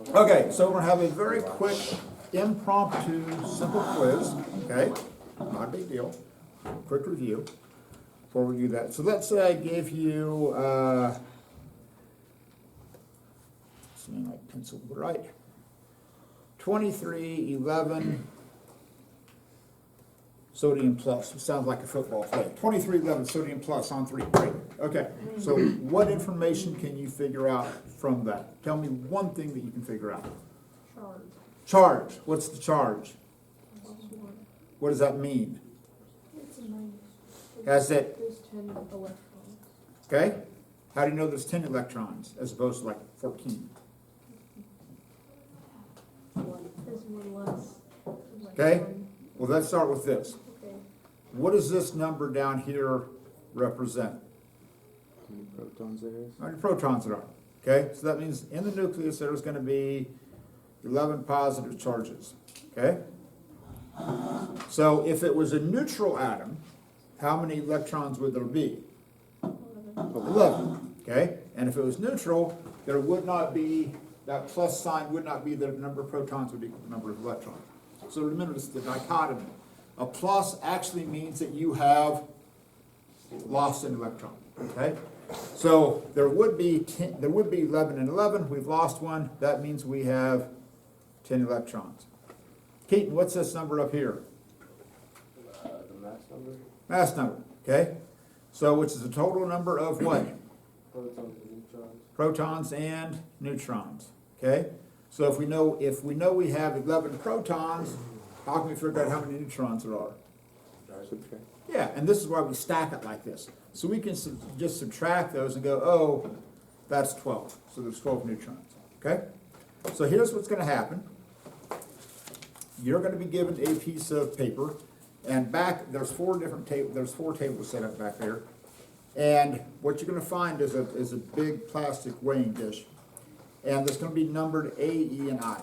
Okay, so we're going to have a very quick, impromptu, simple quiz. Okay, not a big deal. Quick review before we do that. So let's say I gave you, something like pencil, right? 2311 sodium plus. It sounds like a football play. 2311 sodium plus on 3. Great. Okay, so what information can you figure out from that? Tell me one thing that you can figure out. Charge. Charge. What's the charge? What does that mean? It's a minus. Has it? There's 10 electrons. Okay. How do you know there's 10 electrons as opposed to like 14? There's one less. Okay. Well, let's start with this. Okay. What does this number down here represent? How many protons there is? How many protons there are? Okay. So that means in the nucleus there's going to be 11 positive charges. Okay. So if it was a neutral atom, how many electrons would there be? 11. Okay. And if it was neutral, there would not be, that plus sign would not be the number of protons would equal the number of electrons. So remember, this is the dichotomy. A plus actually means that you have lost an electron. Okay. So there would be 11 and 11. We've lost one. That means we have 10 electrons. Keaton, what's this number up here? The mass number? Mass number. Okay. So which is the total number of what? Protons and neutrons. Protons and neutrons. Okay. So if we know we have 11 protons, how can we figure out how many neutrons there are? Subtract. Yeah, and this is why we stack it like this. So we can just subtract those and go, oh, that's 12. So there's 12 neutrons. Okay? So here's what's going to happen. You're going to be given a piece of paper, and back there's four tables set up back there. And what you're going to find is a big plastic weighing dish. And there's going to be numbered A, E, and I.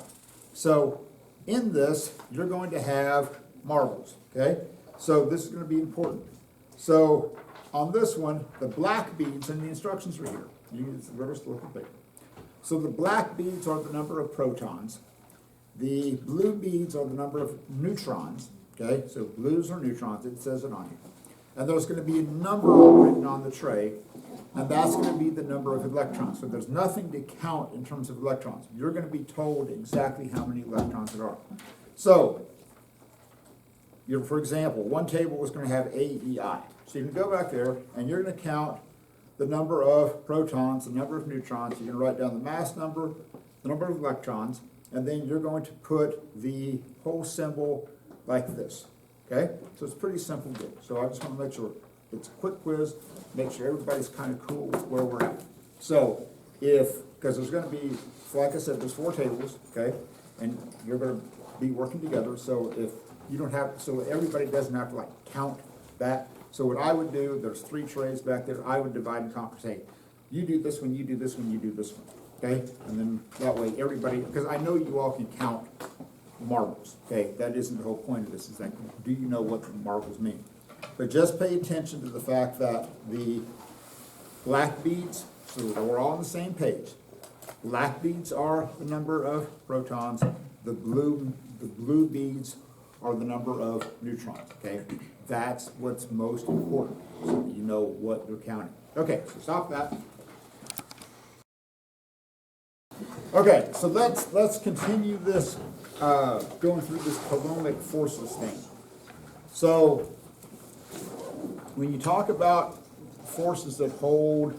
So in this, you're going to have marbles, okay? So this is going to be important. So on this one, the black beads, and the instructions are here. You just look at the paper. So the black beads are the number of protons. The blue beads are the number of neutrons, okay? So blues are neutrons, it says it on here. And there's going to be a number written on the tray, and that's going to be the number of electrons. So there's nothing to count in terms of electrons. You're going to be told exactly how many electrons there are. So, for example, one table is going to have AEI. So you can go back there, and you're going to count the number of protons, the number of neutrons. You're going to write down the mass number, the number of electrons, and then you're going to put the whole symbol like this. Okay? So it's a pretty simple deal. So I just want to make sure it's a quick quiz, make sure everybody's kind of cool with where we're at. So because there's going to be, like I said, there's 4 tables, okay? And you're going to be working together. So if you don't have, so everybody doesn't have to like count that. So what I would do, there's 3 trays back there. I would divide and conquer. Say, you do this one, you do this one, you do this one. Okay? And then that way everybody, because I know you all can count marbles. Okay, that isn't the whole point of this. Is that, do you know what the marbles mean? But just pay attention to the fact that the black beads, so that we're all on the same page. Black beads are the number of protons. The blue beads are the number of neutrons. Okay, that's what's most important, so that you know what you're counting. Okay, so stop that. Okay, so let's continue this, going through this Coulombic forces thing. So when you talk about forces that hold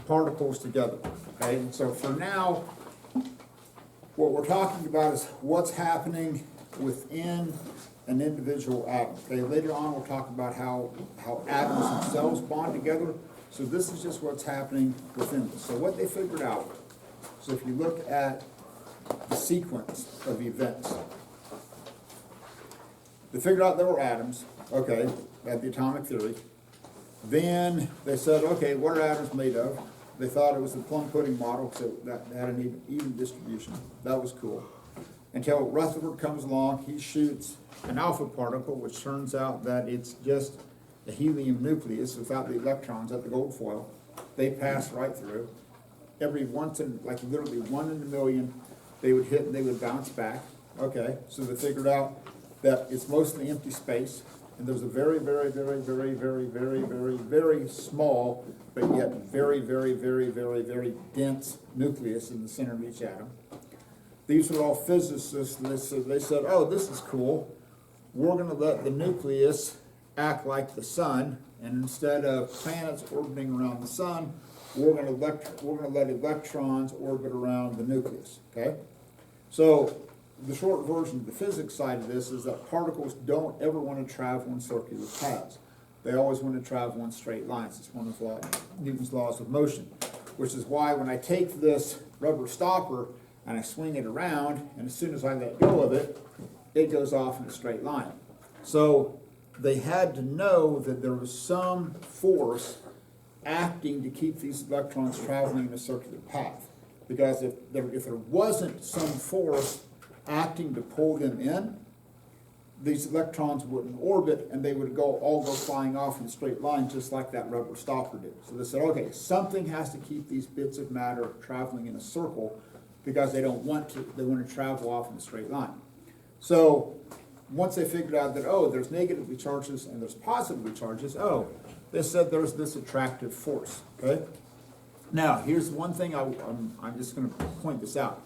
particles together, okay, so for now, what we're talking about is what's happening within an individual atom. Okay, later on we'll talk about how atoms themselves bond together. So this is just what's happening within this. So what they figured out, so if you look at the sequence of events, they figured out there were atoms, okay, at the atomic theory. Then they said, okay, what are atoms made of? They thought it was the plum pudding model, so that had an even distribution. That was cool. Until Rutherford comes along, he shoots an alpha particle, which turns out that it's just a helium nucleus without the electrons at the gold foil. They pass right through. every once in, like literally 1 in a million, they would hit and they would bounce back. Okay, so they figured out that it's mostly empty space, and there's a very, very, very, very, very, very, very, very small, but yet very, very, very, very, very dense nucleus in the center of each atom. These were all physicists, and they said, oh, this is cool. We're going to let the nucleus act like the sun, and instead of planets orbiting around the sun, we're going to let electrons orbit around the nucleus. Okay, so the short version of the physics side of this is that particles don't ever want to travel in circular paths. They always want to travel in straight lines. It's one of Newton's laws of motion, which is why when I take this rubber stopper and I swing it around, and as soon as I let go of it, it goes off in a straight line. So they had to know that there was some force acting to keep these electrons traveling in a circular path. Because if there wasn't some force acting to pull them in, these electrons wouldn't orbit, and they would all go flying off in a straight line, just like that rubber stopper did. So they said, okay, something has to keep these bits of matter traveling in a circle, because they don't want to. They want to travel off in a straight line. So once they figured out that, oh, there's negatively charges and there's positively charges, oh, they said there's this attractive force. Okay. Now here's one thing I'm just going to point this out.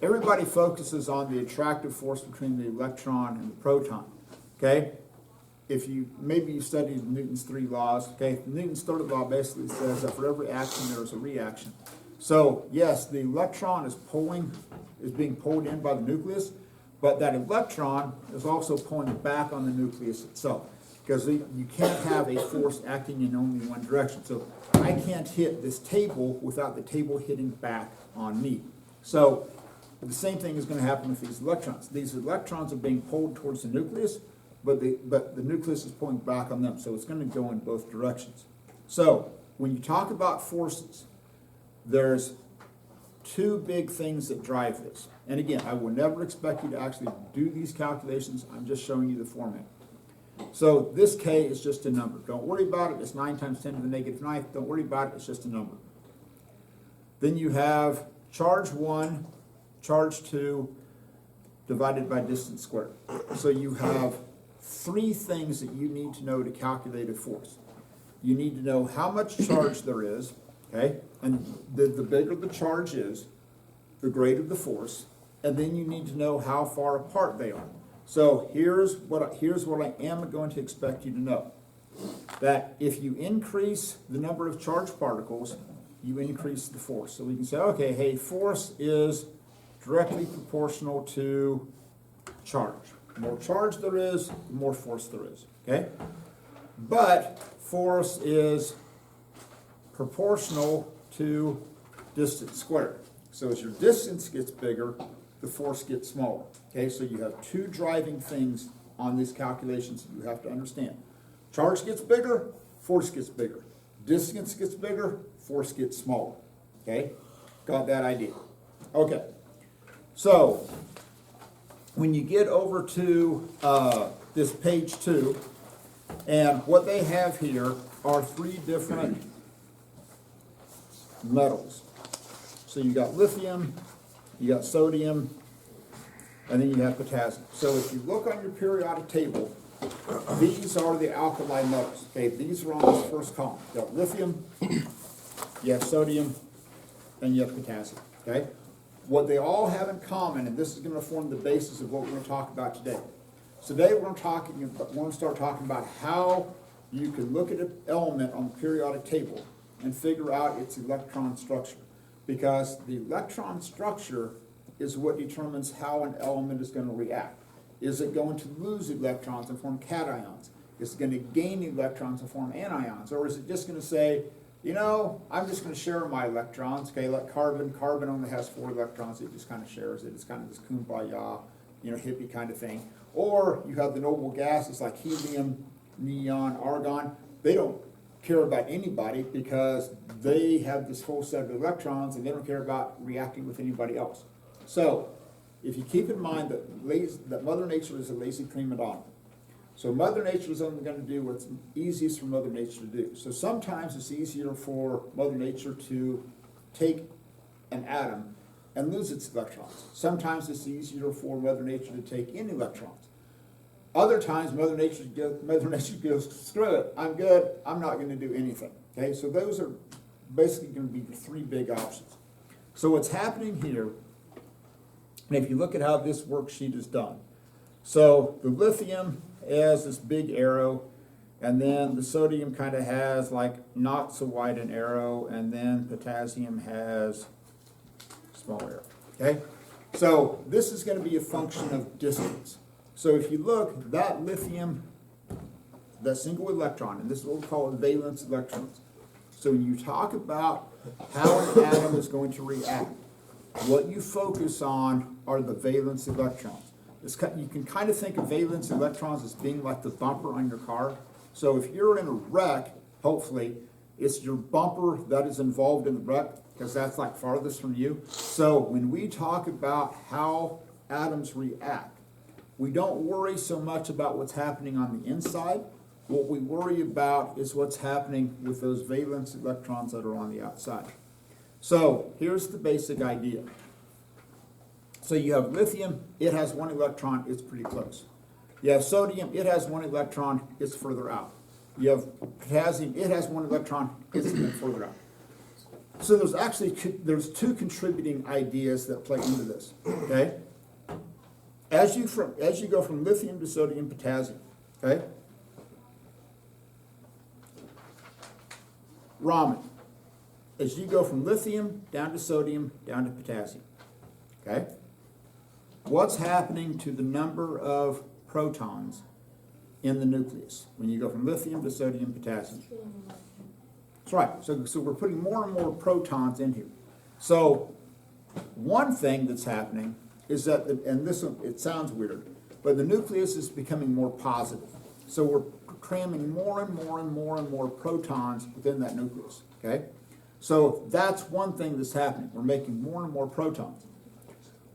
Everybody focuses on the attractive force between the electron and the proton. Okay. If maybe you studied Newton's 3 laws. Okay. Newton's third law basically says that for every action there is a reaction. So yes, the electron is being pulled in by the nucleus, but that electron is also pulling back on the nucleus itself, because you can't have a force acting in only one direction. So I can't hit this table without the table hitting back on me. So the same thing is going to happen with these electrons. These electrons are being pulled towards the nucleus, but the nucleus is pulling back on them. So it's going to go in both directions. So when you talk about forces, there's 2 big things that drive this. And again, I will never expect you to actually do these calculations. I'm just showing you the format. So this K is just a number. Don't worry about it. It's 9 times 10 to the negative 9th. Don't worry about it. It's just a number. Then you have charge 1, charge 2, divided by distance squared. So you have 3 things that you need to know to calculate a force. You need to know how much charge there is. Okay, and the bigger the charge is, the greater the force, and then you need to know how far apart they are. So here's what I am going to expect you to know. That if you increase the number of charged particles, you increase the force. So we can say, okay, hey, force is directly proportional to charge. The more charge there is, the more force there is. Okay? But force is proportional to distance squared. So as your distance gets bigger, the force gets smaller. Okay, so you have 2 driving things on these calculations that you have to understand. Charge gets bigger, force gets bigger. Distance gets bigger, force gets smaller. Okay, got that idea? Okay, so when you get over to this page 2, and what they have here are 3 different metals. So you got lithium, you got sodium, and then you have potassium. So if you look on your periodic table, these are the alkali metals. Okay, these are on this first column. You have lithium, you have sodium, and you have potassium. Okay, what they all have in common, and this is going to form the basis of what we're going to talk about today. So today we're going to start talking about how you can look at an element on the periodic table and figure out its electron structure. Because the electron structure is what determines how an element is going to react. Is it going to lose electrons and form cations? Is it going to gain electrons and form anions? Or is it just going to say, you know, I'm just going to share my electrons, okay, like carbon. Carbon only has 4 electrons, it just kind of shares it. It's kind of this kumbaya, hippie kind of thing. Or you have the noble gases like helium, neon, argon. They don't care about anybody because they have this whole set of electrons and they don't care about reacting with anybody else. So, if you keep in mind that Mother Nature is a lazy prima donna, so Mother Nature is only going to do what's easiest for Mother Nature to do. So sometimes it's easier for Mother Nature to take an atom and lose its electrons. Sometimes it's easier for Mother Nature to take in electrons. Other times, Mother Nature goes, screw it, I'm good, I'm not going to do anything. Okay, so those are basically going to be the three big options. So what's happening here, and if you look at how this worksheet is done, so the lithium has this big arrow, and then the sodium kind of has like not so wide an arrow, and then potassium has small arrow. Okay, so this is going to be a function of distance. So if you look, that lithium, that single electron, and this is what we call valence electrons. So when you talk about how an atom is going to react, what you focus on are the valence electrons. You can kind of think of valence electrons as being like the bumper on your car. So if you're in a wreck, hopefully, it's your bumper that is involved in the wreck, because that's like farthest from you. So when we talk about how atoms react, we don't worry so much about what's happening on the inside. What we worry about is what's happening with those valence electrons that are on the outside. So here's the basic idea. So you have lithium, it has one electron, it's pretty close. You have sodium, it has one electron, it's further out. You have potassium, it has one electron, it's even further out. So there's two contributing ideas that play into this, okay? As you go from lithium to sodium, potassium, okay? Raman. As you go from lithium down to sodium, down to potassium, okay? What's happening to the number of protons in the nucleus when you go from lithium to sodium, potassium? That's right. So we're putting more and more protons in here. So one thing that's happening is that, it sounds weird, but the nucleus is becoming more positive. So we're cramming more and more and more and more protons within that nucleus, okay? So that's one thing that's happening. We're making more and more protons.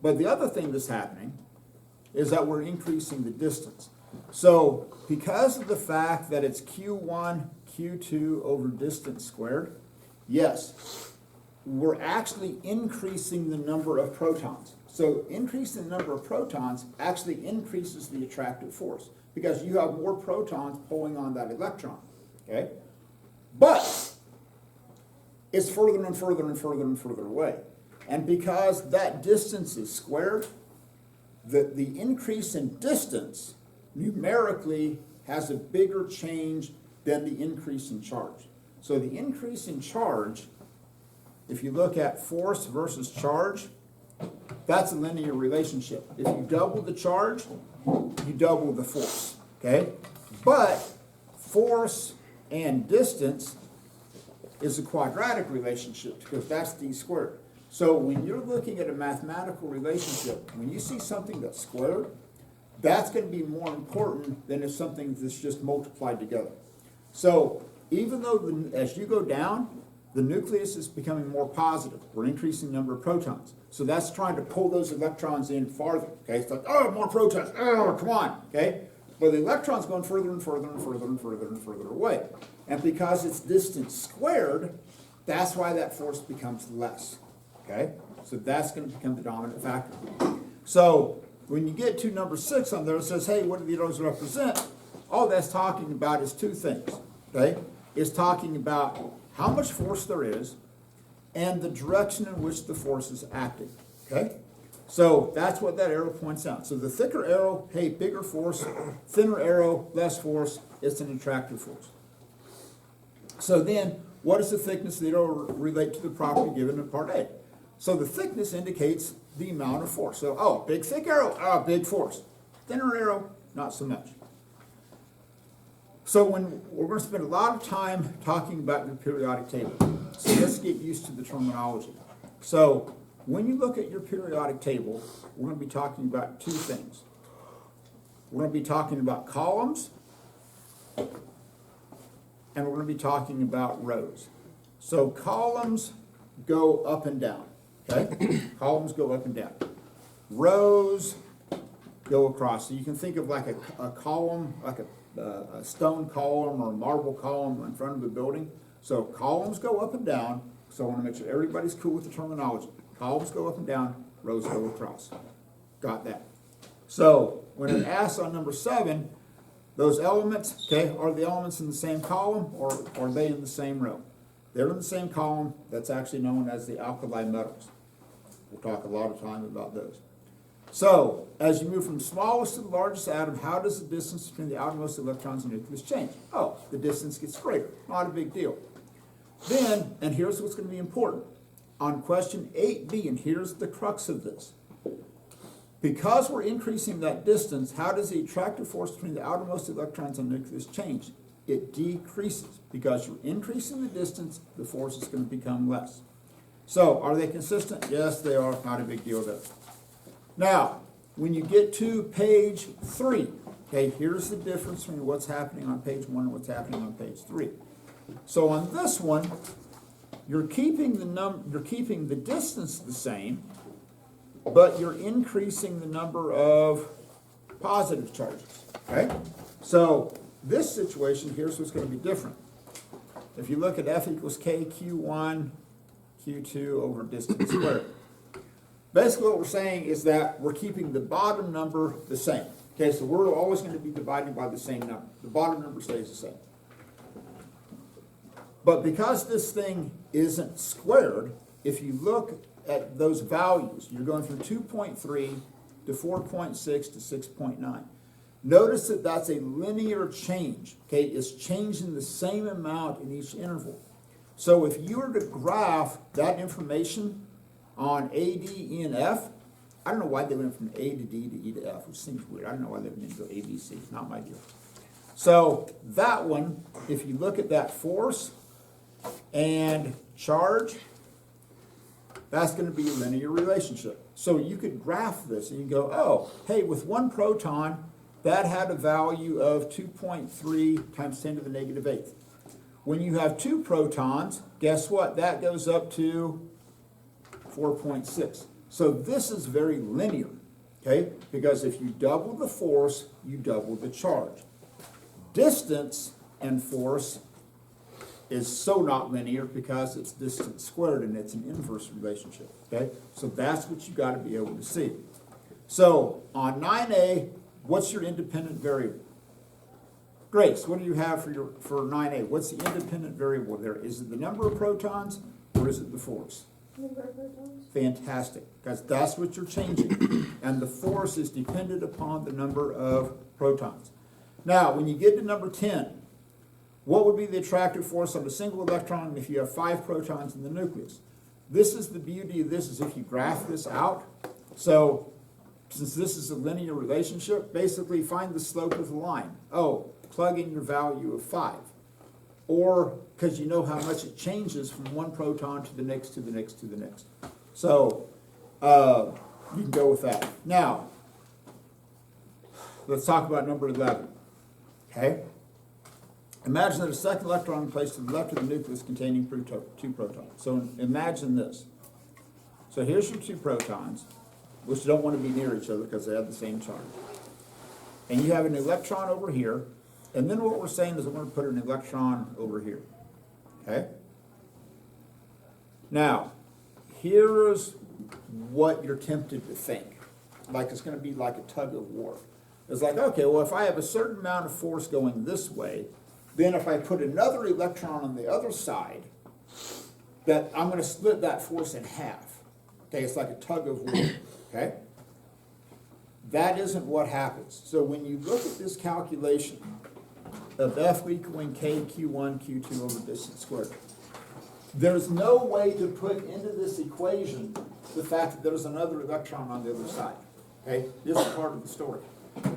But the other thing that's happening is that we're increasing the distance. So because of the fact that it's Q1, Q2 over distance squared, yes, we're actually increasing the number of protons. So increasing the number of protons actually increases the attractive force because you have more protons pulling on that electron, okay? But it's further and further and further and further away. And because that distance is squared, the increase in distance numerically has a bigger change than the increase in charge. So the increase in charge, if you look at force versus charge, that's a linear relationship. If you double the charge, you double the force, okay? But force and distance is a quadratic relationship because that's d squared. So when you're looking at a mathematical relationship, when you see something that's squared, that's going to be more important than if something that's just multiplied together. So even though as you go down, the nucleus is becoming more positive. We're increasing the number of protons. So that's trying to pull those electrons in farther. Okay, it's like, oh, more protons. Oh, come on. Okay, but the electron's going further and further and further and further and further away. And because it's distance squared, that's why that force becomes less. Okay, so that's going to become the dominant factor. So when you get to number 6 on there, it says, hey, what do those represent? All that's talking about is two things. Okay, it's talking about how much force there is and the direction in which the force is acting. Okay, so that's what that arrow points out. So the thicker arrow, hey, bigger force. Thinner arrow, less force. It's an attractive force. So then, what does the thickness of the arrow relate to the property given in part A? So the thickness indicates the amount of force. So, oh, big thick arrow, oh, big force. Thinner arrow, not so much. So we're going to spend a lot of time talking about your periodic table. So let's get used to the terminology. So when you look at your periodic table, we're going to be talking about two things. We're going to be talking about columns, and we're going to be talking about rows. So columns go up and down. Okay? Columns go up and down. Rows go across. So you can think of like a column, like a stone column or a marble column in front of the building. So columns go up and down. So I want to make sure everybody's cool with the terminology. Columns go up and down, rows go across. Got that? So when it asks on number 7, those elements, okay, are the elements in the same column or are they in the same row? They're in the same column. That's actually known as the alkali metals. We'll talk a lot of time about those. So, as you move from smallest to the largest atom, how does the distance between the outermost electrons and nucleus change? Oh, the distance gets greater. Not a big deal. Then, and here's what's going to be important. On question 8b, and here's the crux of this. Because we're increasing that distance, how does the attractive force between the outermost electrons and nucleus change? It decreases. Because you're increasing the distance, the force is going to become less. So, are they consistent? Yes, they are. Not a big deal there. Now, when you get to page 3, okay, here's the difference between what's happening on page 1 and what's happening on page 3. So on this one, you're keeping the distance the same, but you're increasing the number of positive charges. Okay? So this situation, here's what's going to be different. If you look at F equals K Q1, Q2 over distance squared. Basically what we're saying is that we're keeping the bottom number the same. Okay, so we're always going to be dividing by the same number. The bottom number stays the same. But because this thing isn't squared, if you look at those values, you're going from 2.3 to 4.6 to 6.9. Notice that that's a linear change. Okay, it's changing the same amount in each interval. So if you were to graph that information on A, D, E, and F, I don't know why they went from A to D to E to F, which seems weird. I don't know why they went into A, B, C. Not my deal. So that one, if you look at that force and charge, that's going to be a linear relationship. So you could graph this and you go, oh, hey, with one proton, that had a value of 2.3 times 10 to the negative 8th. When you have 2 protons, guess what? That goes up to 4.6. So this is very linear, okay? Because if you double the force, you double the charge. Distance and force is so not linear because it's distance squared and it's an inverse relationship, okay? So that's what you got to be able to see. So on 9A, what's your independent variable? Grace, what do you have for 9A? What's the independent variable there? Is it the number of protons or is it the force? Number of protons. Fantastic, because that's what you're changing. And the force is dependent upon the number of protons. Now, when you get to number 10, what would be the attractive force on a single electron if you have 5 protons in the nucleus? This is the beauty of this, is if you graph this out. So, since this is a linear relationship, basically find the slope of the line. Oh, plug in your value of 5. Or, because you know how much it changes from one proton to the next, to the next, to the next. So, you can go with that. Now, let's talk about number 11. Okay? Imagine that a second electron is placed to the left of the nucleus containing 2 protons. So imagine this. So here's your 2 protons, which don't want to be near each other because they have the same charge. And you have an electron over here. And then what we're saying is we're going to put an electron over here. Okay? Now, here's what you're tempted to think. Like it's going to be like a tug of war. It's like, okay, well, if I have a certain amount of force going this way, then if I put another electron on the other side, that I'm going to split that force in half. Okay, it's like a tug of war. Okay? That isn't what happens. So when you look at this calculation of F equaling K Q1 Q2 over distance squared, there's no way to put into this equation the fact that there's another electron on the other side. Okay? This is part of the story.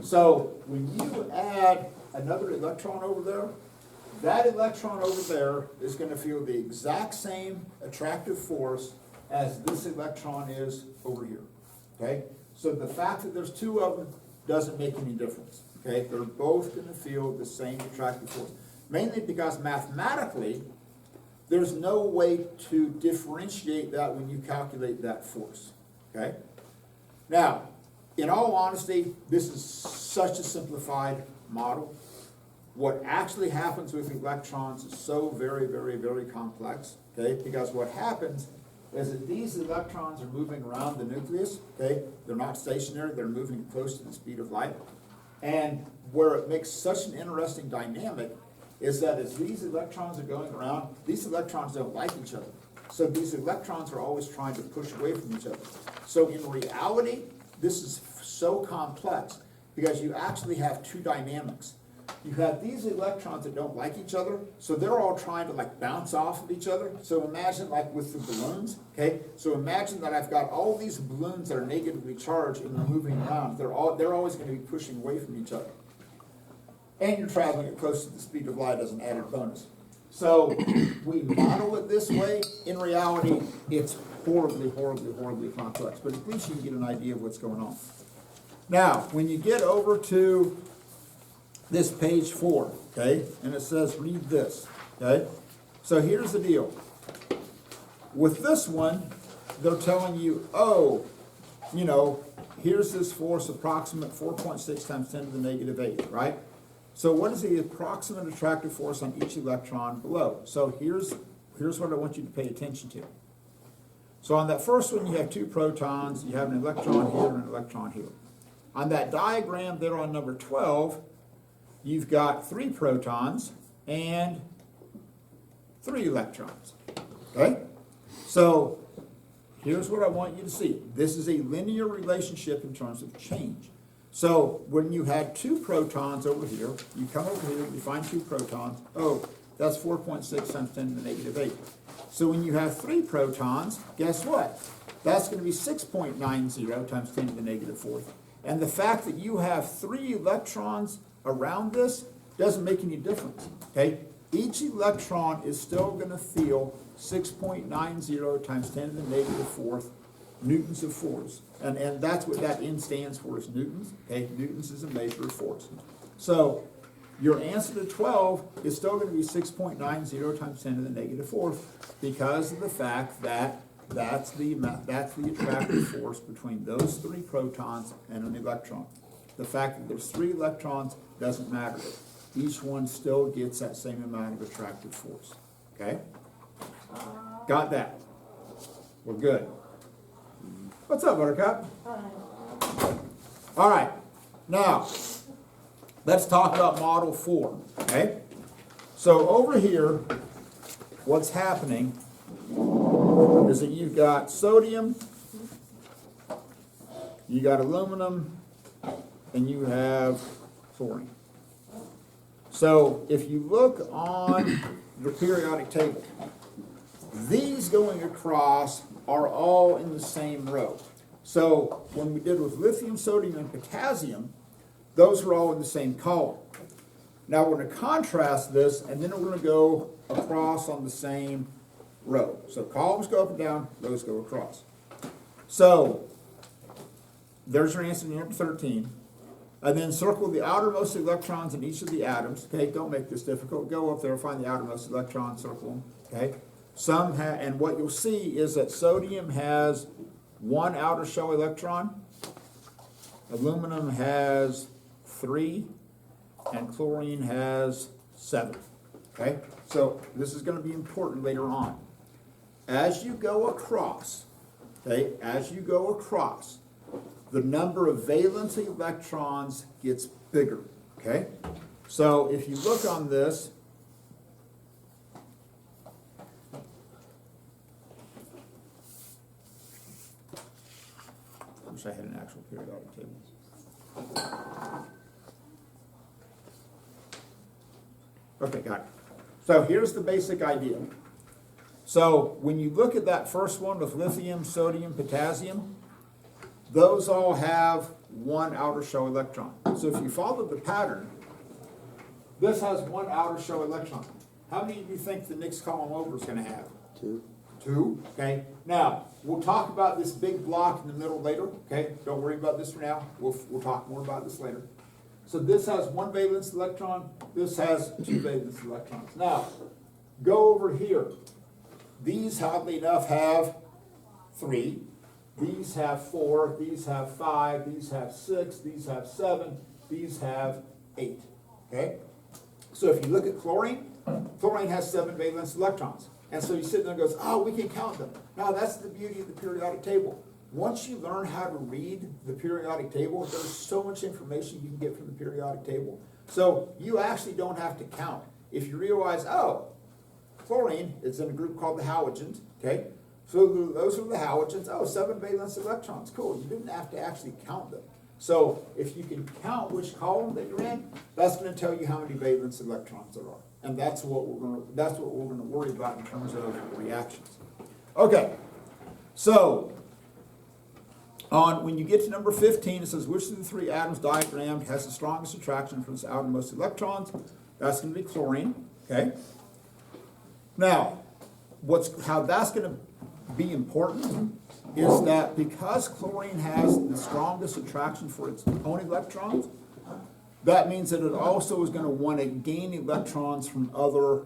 So when you add another electron over there, that electron over there is going to feel the exact same attractive force as this electron is over here. Okay? So the fact that there's 2 of them doesn't make any difference. Okay? They're both going to feel the same attractive force. Mainly because mathematically, there's no way to differentiate that when you calculate that force. Okay? Now, in all honesty, this is such a simplified model. What actually happens with electrons is so very, very, very complex, okay? Because what happens is that these electrons are moving around the nucleus, okay? They're not stationary, they're moving close to the speed of light. And where it makes such an interesting dynamic is that as these electrons are going around, these electrons don't like each other. So these electrons are always trying to push away from each other. So in reality, this is so complex because you actually have two dynamics. You have these electrons that don't like each other, so they're all trying to like bounce off of each other. So imagine like with the balloons, okay? So imagine that I've got all these balloons that are negatively charged and they're moving around. They're always going to be pushing away from each other. And you're traveling at close to the speed of light as an added bonus. So we model it this way. In reality, it's horribly, horribly, horribly complex, but at least you can get an idea of what's going on. Now, when you get over to this page 4, okay, and it says read this, okay? So here's the deal. With this one, they're telling you, oh, you know, here's this force approximate 4.6 times 10 to the negative 8, right? So what is the approximate attractive force on each electron below? So here's what I want you to pay attention to. So on that first one, you have 2 protons, you have an electron here and an electron here. On that diagram there on number 12, you've got 3 protons and 3 electrons, okay? So here's what I want you to see. This is a linear relationship in terms of change. So when you had 2 protons over here, you come over here, you find 2 protons, oh, that's 4.6 times 10 to the negative 8. So when you have 3 protons, guess what? That's going to be 6.90 times 10 to the negative 4th. And the fact that you have 3 electrons around this doesn't make any difference, okay? Each electron is still going to feel 6.90 times 10 to the negative 4th newtons of force. And that's what that N stands for, is newtons, okay? Newtons is a measure of force. So your answer to 12 is still going to be 6.90 times 10 to the negative 4th because of the fact that that's the attractive force between those 3 protons and an electron. The fact that there's 3 electrons doesn't matter. Each one still gets that same amount of attractive force. Okay? Got that? We're good. What's up, Buttercup? All right. Now, let's talk about Model 4. Okay? So over here, what's happening is that you've got sodium, you got aluminum, and you have chlorine. So if you look on the periodic table, these going across are all in the same row. So when we did with lithium, sodium, and potassium, those are all in the same column. Now we're going to contrast this, and then we're going to go across on the same row. So columns go up and down, rows go across. So there's your answer to number 13. And then circle the outermost electrons in each of the atoms. Okay, don't make this difficult. Go up there, find the outermost electron, circle them. Okay, and what you'll see is that sodium has 1 outer shell electron, aluminum has 3, and chlorine has 7. Okay, so this is going to be important later on. As you go across, okay, the number of valence electrons gets bigger, okay? So if you look on this, I wish I had an actual periodic table. Okay, got it. So here's the basic idea. So when you look at that first one with lithium, sodium, potassium, those all have 1 outer shell electron. So if you follow the pattern, this has 1 outer shell electron. How many do you think the next column over is going to have? 2. 2, okay. Now, we'll talk about this big block in the middle later, okay? Don't worry about this for now. We'll talk more about this later. So this has 1 valence electron. This has 2 valence electrons. Now, go over here. These, oddly enough, have 3. These have 4, these have 5, these have 6, these have 7, these have 8. Okay? So if you look at chlorine, chlorine has 7 valence electrons. And so you sit there and goes, oh, we can count them. Now that's the beauty of the periodic table. Once you learn how to read the periodic table, there's so much information you can get from the periodic table. So you actually don't have to count. If you realize, oh, chlorine is in a group called the halogens, okay? So those are the halogens. Oh, 7 valence electrons. Cool. You didn't have to actually count them. So if you can count which column that you're in, that's going to tell you how many valence electrons there are. And that's what we're going to worry about in terms of reactions. Okay. So when you get to number 15, it says which of the three atoms diagrammed has the strongest attraction for its outermost electrons? That's going to be chlorine. Okay. Now, how that's going to be important is that because chlorine has the strongest attraction for its own electrons, that means that it also is going to want to gain electrons from other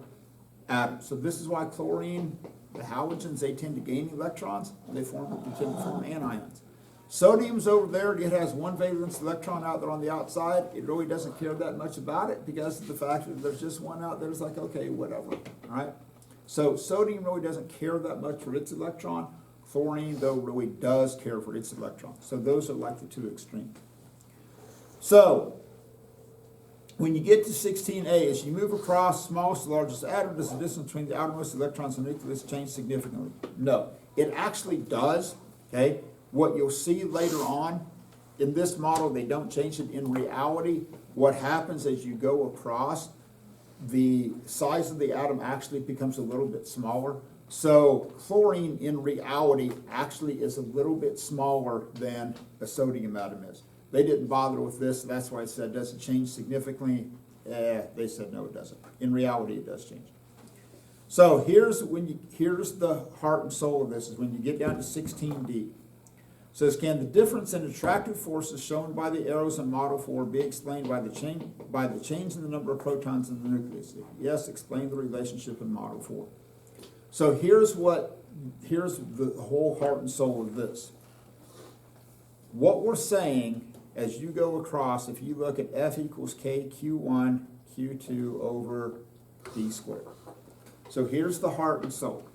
atoms. So this is why chlorine, the halogens, they tend to gain electrons. They tend to form anions. Sodium's over there. It has 1 valence electron out there on the outside. It really doesn't care that much about it because of the fact that there's just one out there. It's like, okay, whatever. All right? So sodium really doesn't care that much for its electron. Chlorine, though, really does care for its electrons. So those are like the two extremes. So when you get to 16A, as you move across smallest to largest atom, does the distance between the outermost electrons and nucleus change significantly? No. It actually does. Okay? What you'll see later on in this model, they don't change it. In reality, what happens as you go across, the size of the atom actually becomes a little bit smaller. So chlorine in reality actually is a little bit smaller than a sodium atom is. They didn't bother with this, that's why I said does it change significantly? They said no, it doesn't. In reality, it does change. So here's the heart and soul of this, is when you get down to 16D. It says, can the difference in attractive forces shown by the arrows in Model 4 be explained by the change in the number of protons in the nucleus? Yes, explain the relationship in Model 4. So here's the whole heart and soul of this. What we're saying as you go across, if you look at F equals K Q1 Q2 over D squared. So here's the heart and soul.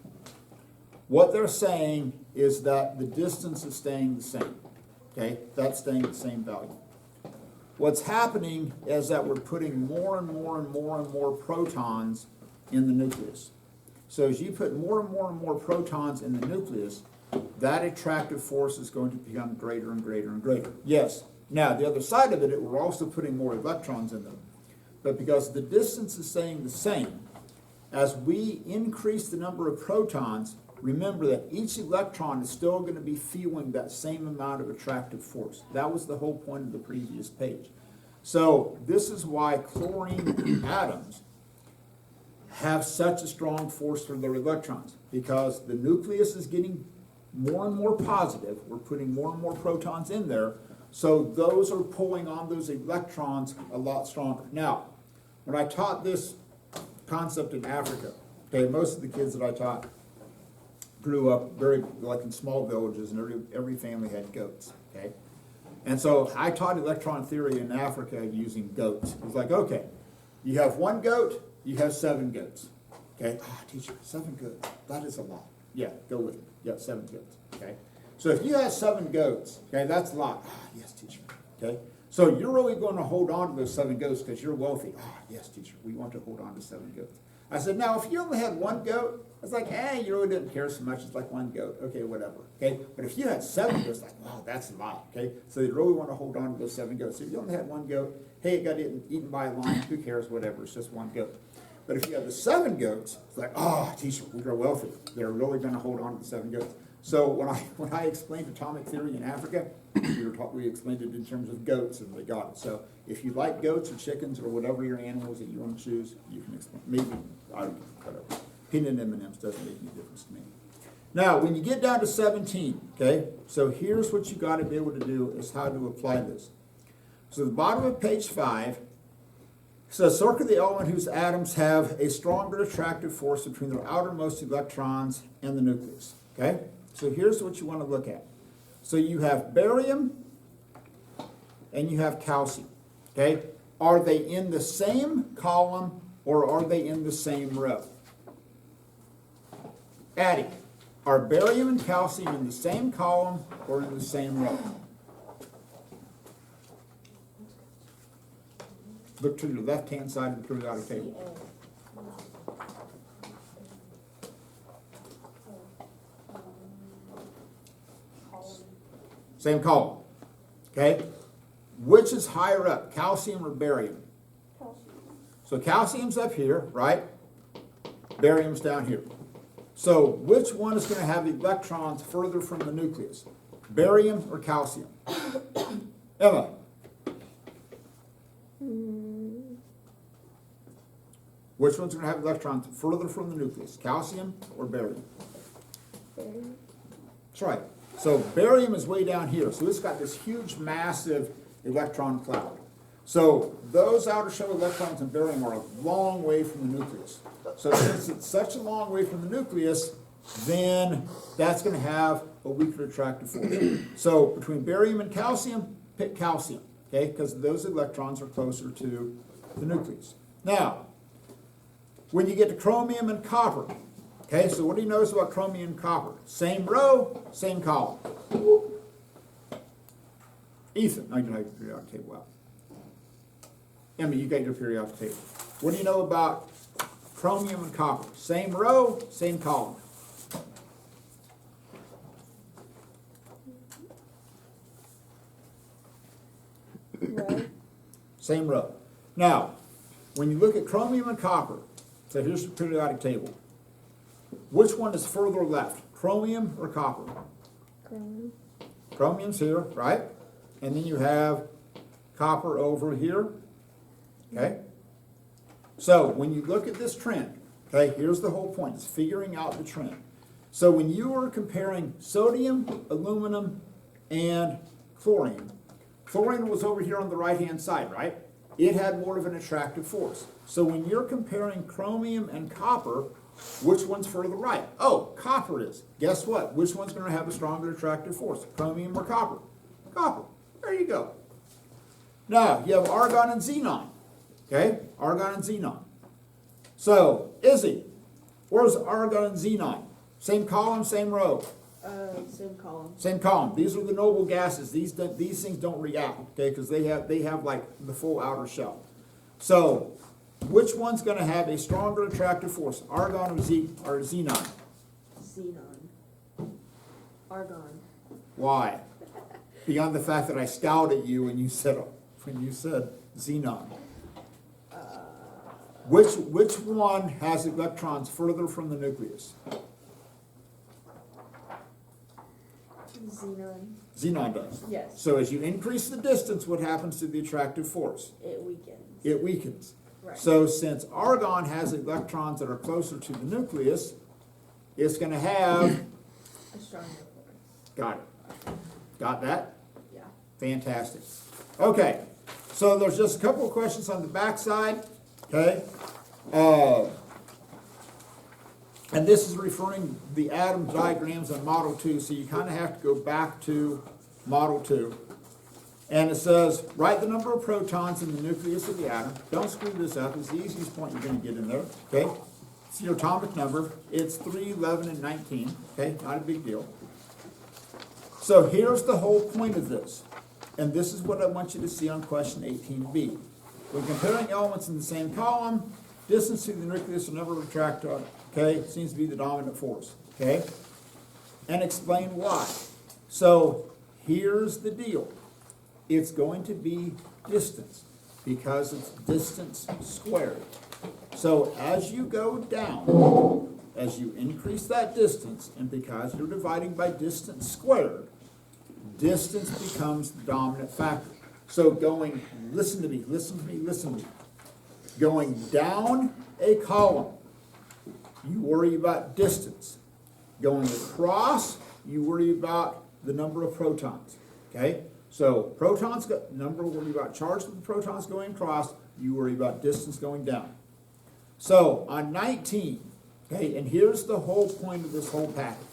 What they're saying is that the distance is staying the same. Okay, that's staying at the same value. What's happening is that we're putting more and more and more and more protons in the nucleus. So as you put more and more and more protons in the nucleus, that attractive force is going to become greater and greater and greater. Yes. Now, the other side of it, we're also putting more electrons in them. But because the distance is staying the same, as we increase the number of protons, remember that each electron is still going to be feeling that same amount of attractive force. That was the whole point of the previous page. So this is why chlorine atoms have such a strong force for their electrons, because the nucleus is getting more and more positive. We're putting more and more protons in there, so those are pulling on those electrons a lot stronger. Now, when I taught this concept in Africa, okay, most of the kids that I taught grew up very like in small villages, and every family had goats. Okay, and so I taught electron theory in Africa using goats. It was like, okay, you have one goat, you have 7 goats. Okay, teacher, 7 goats, that is a lot. Yeah, go with me. Yeah, 7 goats. Okay, so if you have 7 goats, okay, that's a lot. Yes, teacher. Okay, so you're really going to hold on to those 7 goats because you're wealthy. Yes, teacher, we want to hold on to 7 goats. I said, now if you only had 1 goat, it's like, you really didn't care so much. It's like 1 goat. Okay, whatever. Okay, but if you had 7 goats, like, wow, that's a lot. Okay, so you really want to hold on to those 7 goats. So if you only had 1 goat, hey, it got eaten by a lion. Who cares? Whatever. It's just 1 goat. But if you have the 7 goats, it's like, teacher, we are wealthy. They're really going to hold on to the 7 goats. So when I explained atomic theory in Africa, we explained it in terms of goats, and they got it. So if you like goats or chickens or whatever your animals that you want to choose, you can explain. Maybe whatever. Peanut M&Ms doesn't make any difference to me. Now, when you get down to 17, okay, so here's what you got to be able to do is how to apply this. So the bottom of page 5 says, circle the element whose atoms have a stronger attractive force between their outermost electrons and the nucleus. Okay, so here's what you want to look at. So you have barium and you have calcium. Okay, are they in the same column or are they in the same row? Addie, are barium and calcium in the same column or in the same row? Look to the left-hand side of the periodic table. Same column. Okay? Which is higher up, calcium or barium? So calcium's up here, right? Barium's down here. So which one is going to have electrons further from the nucleus? Barium or calcium? Emma? Which one's going to have electrons further from the nucleus? Calcium or barium? Barium. That's right. So barium is way down here. So it's got this huge, massive electron cloud. So those outer shell electrons in barium are a long way from the nucleus. So since it's such a long way from the nucleus, then that's going to have a weaker attractive force. So between barium and calcium, pick calcium, okay? Because those electrons are closer to the nucleus. Now, when you get to chromium and copper, okay, so what do you notice about chromium and copper? Same row, same column. Ethan, I can have your periodic table out. Emma, you got your periodic table. What do you know about chromium and copper? Same row, same column. Right. Same row. Now, when you look at chromium and copper, so here's the periodic table. Which one is further left, chromium or copper? Chromium. Chromium's here, right? And then you have copper over here, okay? So when you look at this trend, okay, here's the whole point, it's figuring out the trend. So when you are comparing sodium, aluminum, and chlorine, chlorine was over here on the right-hand side, right? It had more of an attractive force. So when you're comparing chromium and copper, which one's further right? Oh, copper is. Guess what? Which one's going to have a stronger attractive force? Chromium or copper? Copper. There you go. Now, you have argon and xenon. Okay? Argon and xenon. So, Izzy, where's argon and xenon? Same column, same row. Same column. Same column. These are the noble gases. These things don't react, okay? Because they have like the full outer shell. So, which one's going to have a stronger attractive force? Argon or xenon? Xenon. Argon. Why? Beyond the fact that I scowled at you when you said xenon. Which one has electrons further from the nucleus? Xenon. Xenon does. Yes. So as you increase the distance, what happens to the attractive force? It weakens. It weakens. Right. So since argon has electrons that are closer to the nucleus, it's going to have... A stronger force. Got it. Got that? Yeah. Fantastic. Okay, so there's just a couple of questions on the back side, okay? And this is referring the atom diagrams on Model 2, so you kind of have to go back to Model 2. And it says, write the number of protons in the nucleus of the atom. Don't screw this up. It's the easiest point you're going to get in there, okay? It's your atomic number. It's 3, 11, and 19, okay? Not a big deal. So here's the whole point of this. And this is what I want you to see on question 18b. When comparing elements in the same column, distance to the nucleus or number of attractors, okay, seems to be the dominant force, okay? And explain why. So here's the deal. It's going to be distance because it's distance squared. So as you go down, as you increase that distance, and because you're dividing by distance squared, distance becomes the dominant factor. So going, listen to me, listen to me, listen to me. Going down a column, you worry about distance. Going across, you worry about the number of protons, okay? So protons, worry about charge of the protons going across, you worry about distance going down. So on 19, okay, and here's the whole point of this whole package.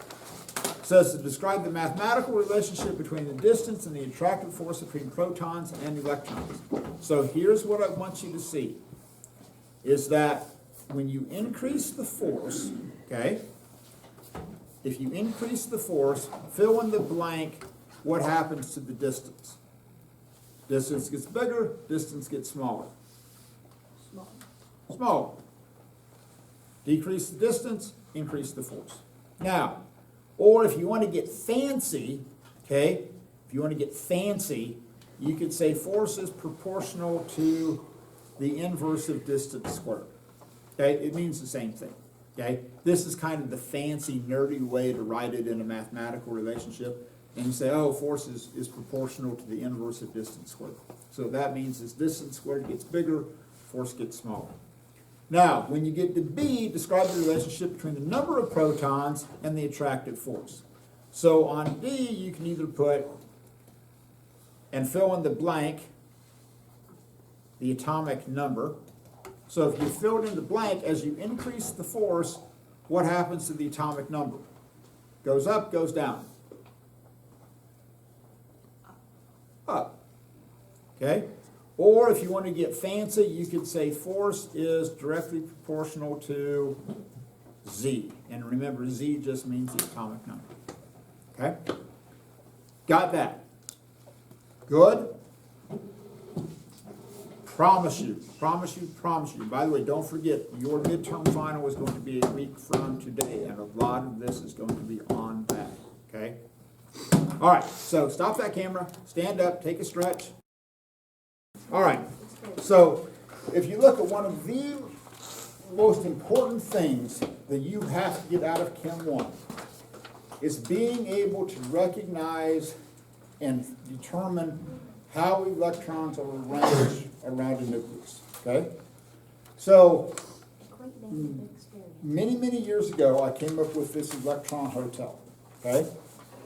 It says to describe the mathematical relationship between the distance and the attractive force between protons and electrons. So here's what I want you to see, is that when you increase the force, okay, if you increase the force, fill in the blank, what happens to the distance? Distance gets bigger, distance gets smaller. Small. Smaller. Decrease the distance, increase the force. Now, or if you want to get fancy, okay, if you want to get fancy, you could say force is proportional to the inverse of distance squared. Okay, it means the same thing. Okay, this is kind of the fancy, nerdy way to write it in a mathematical relationship. And you say, oh, force is proportional to the inverse of distance squared. So that means as distance squared gets bigger, force gets smaller. Now, when you get to B, describe the relationship between the number of protons and the attractive force. So on D, you can either put, and fill in the blank, the atomic number. So if you filled in the blank, as you increase the force, what happens to the atomic number? Goes up, goes down. Up. Okay? Or if you want to get fancy, you could say force is directly proportional to Z. And remember, Z just means the atomic number. Okay? Got that? Good? Promise you. By the way, don't forget, your midterm final is going to be a week from today, and a lot of this is going to be on that. Okay? All right, so stop that camera, stand up, take a stretch. All right, so if you look at one of the most important things that you have to get out of Chem 1 is being able to recognize and determine how electrons are arranged around a nucleus, okay? So, many years ago, I came up with this electron hotel, okay?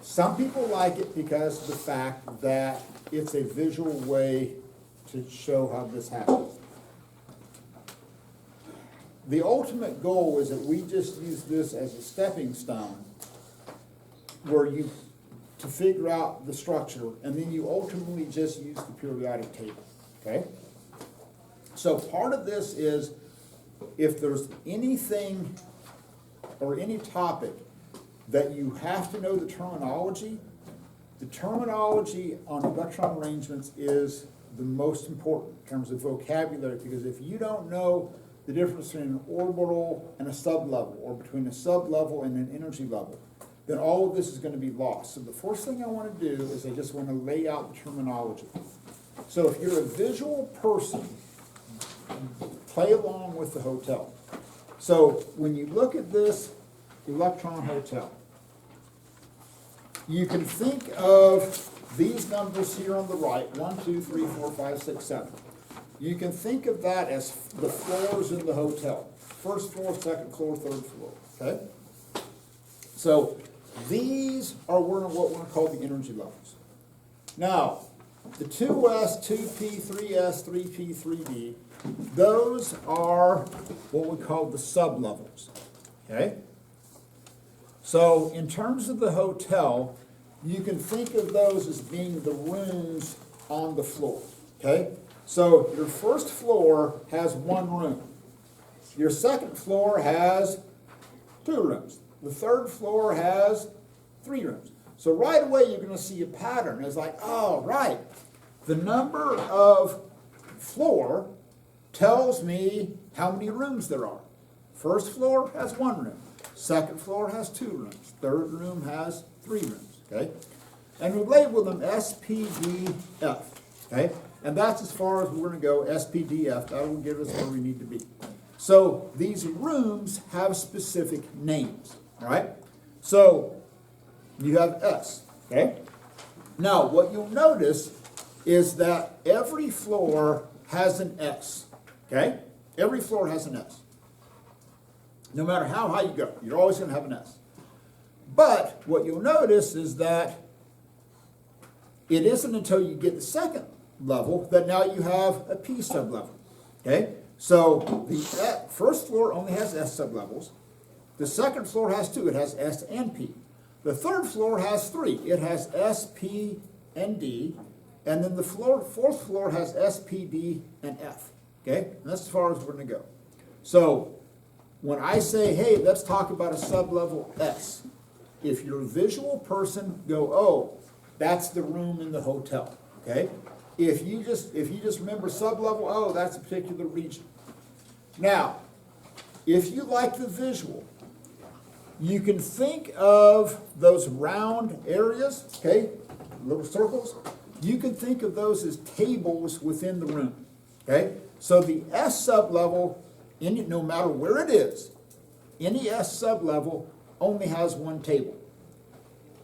Some people like it because of the fact that it's a visual way to show how this happens. The ultimate goal is that we just use this as a stepping stone to figure out the structure, and then you ultimately just use the periodic table, okay? So part of this is, if there's anything or any topic that you have to know the terminology on electron arrangements is the most important in terms of vocabulary, because if you don't know the difference between an orbital and a sublevel, or between a sublevel and an energy level, then all of this is going to be lost. So the first thing I want to do is I just want to lay out the terminology. So if you're a visual person, play along with the hotel. So when you look at this electron hotel, you can think of these numbers here on the right, 1, 2, 3, 4, 5, 6, 7. You can think of that as the floors in the hotel. First floor, second floor, third floor, okay? So these are what we're going to call the energy levels. Now, the 2s, 2p, 3s, 3p, 3d, those are what we call the sublevels, okay? So in terms of the hotel, you can think of those as being the rooms on the floor, okay? So your first floor has 1 room. Your second floor has 2 rooms. The third floor has 3 rooms. So right away you're going to see a pattern. It's like, oh, right. The number of floor tells me how many rooms there are. First floor has 1 room. Second floor has 2 rooms. Third room has 3 rooms. Okay? And we label them S, P, D, F. Okay? And that's as far as we're going to go, S, P, D, F. That will get us where we need to be. So these rooms have specific names. All right? So you have S. Okay? Now, what you'll notice is that every floor has an S. Okay? Every floor has an S. No matter how high you go, you're always going to have an S. But what you'll notice is that it isn't until you get the second level that now you have a P sublevel. Okay? So the first floor only has S sublevels. The second floor has 2. It has S and P. The third floor has 3. It has S, P, and D. And then the fourth floor has S, P, D, and F. Okay? And that's as far as we're going to go. So when I say, hey, let's talk about a sublevel S, if you're a visual person, go, oh, that's the room in the hotel, okay? If you just remember sublevel, oh, that's a particular region. Now, if you like the visual, you can think of those round areas, okay, little circles. You can think of those as tables within the room, okay? So the S sublevel, no matter where it is, any S sublevel only has one table.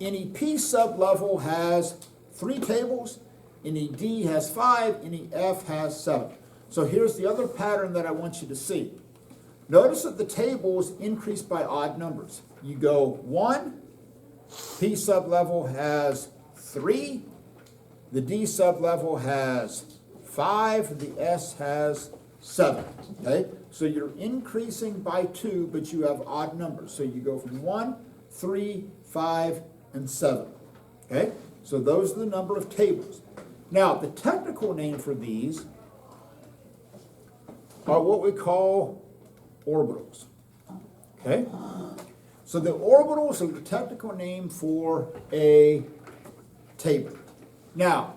Any P sublevel has 3 tables, any D has 5, any F has 7. So here's the other pattern that I want you to see. Notice that the tables increase by odd numbers. You go 1, P sublevel has 3, the D sublevel has 5, the S has 7. Okay? So you're increasing by 2, but you have odd numbers. So you go from 1, 3, 5, and 7. Okay? So those are the number of tables. Now, the technical name for these are what we call orbitals. Okay? So the orbitals are the technical name for a table. Now,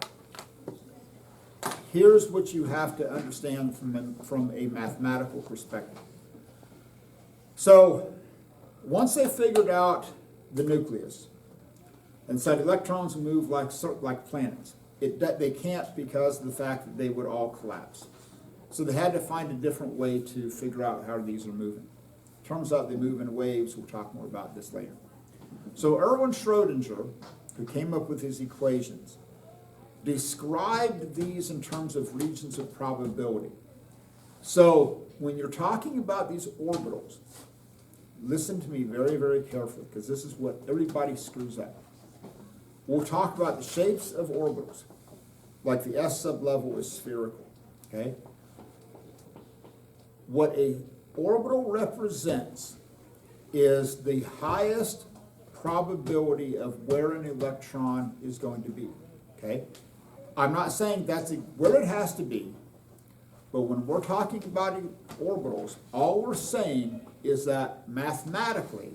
here's what you have to understand from a mathematical perspective. So, once they figured out the nucleus and said electrons move like planets, they can't because of the fact that they would all collapse. So they had to find a different way to figure out how these are moving. Turns out they move in waves. We'll talk more about this later. So Erwin Schrodinger, who came up with his equations, described these in terms of regions of probability. So when you're talking about these orbitals, listen to me very, very carefully, because this is what everybody screws up. We'll talk about the shapes of orbitals, like the S sublevel is spherical, okay? What a orbital represents is the highest probability of where an electron is going to be, okay? I'm not saying that's where it has to be, but when we're talking about orbitals, all we're saying is that mathematically,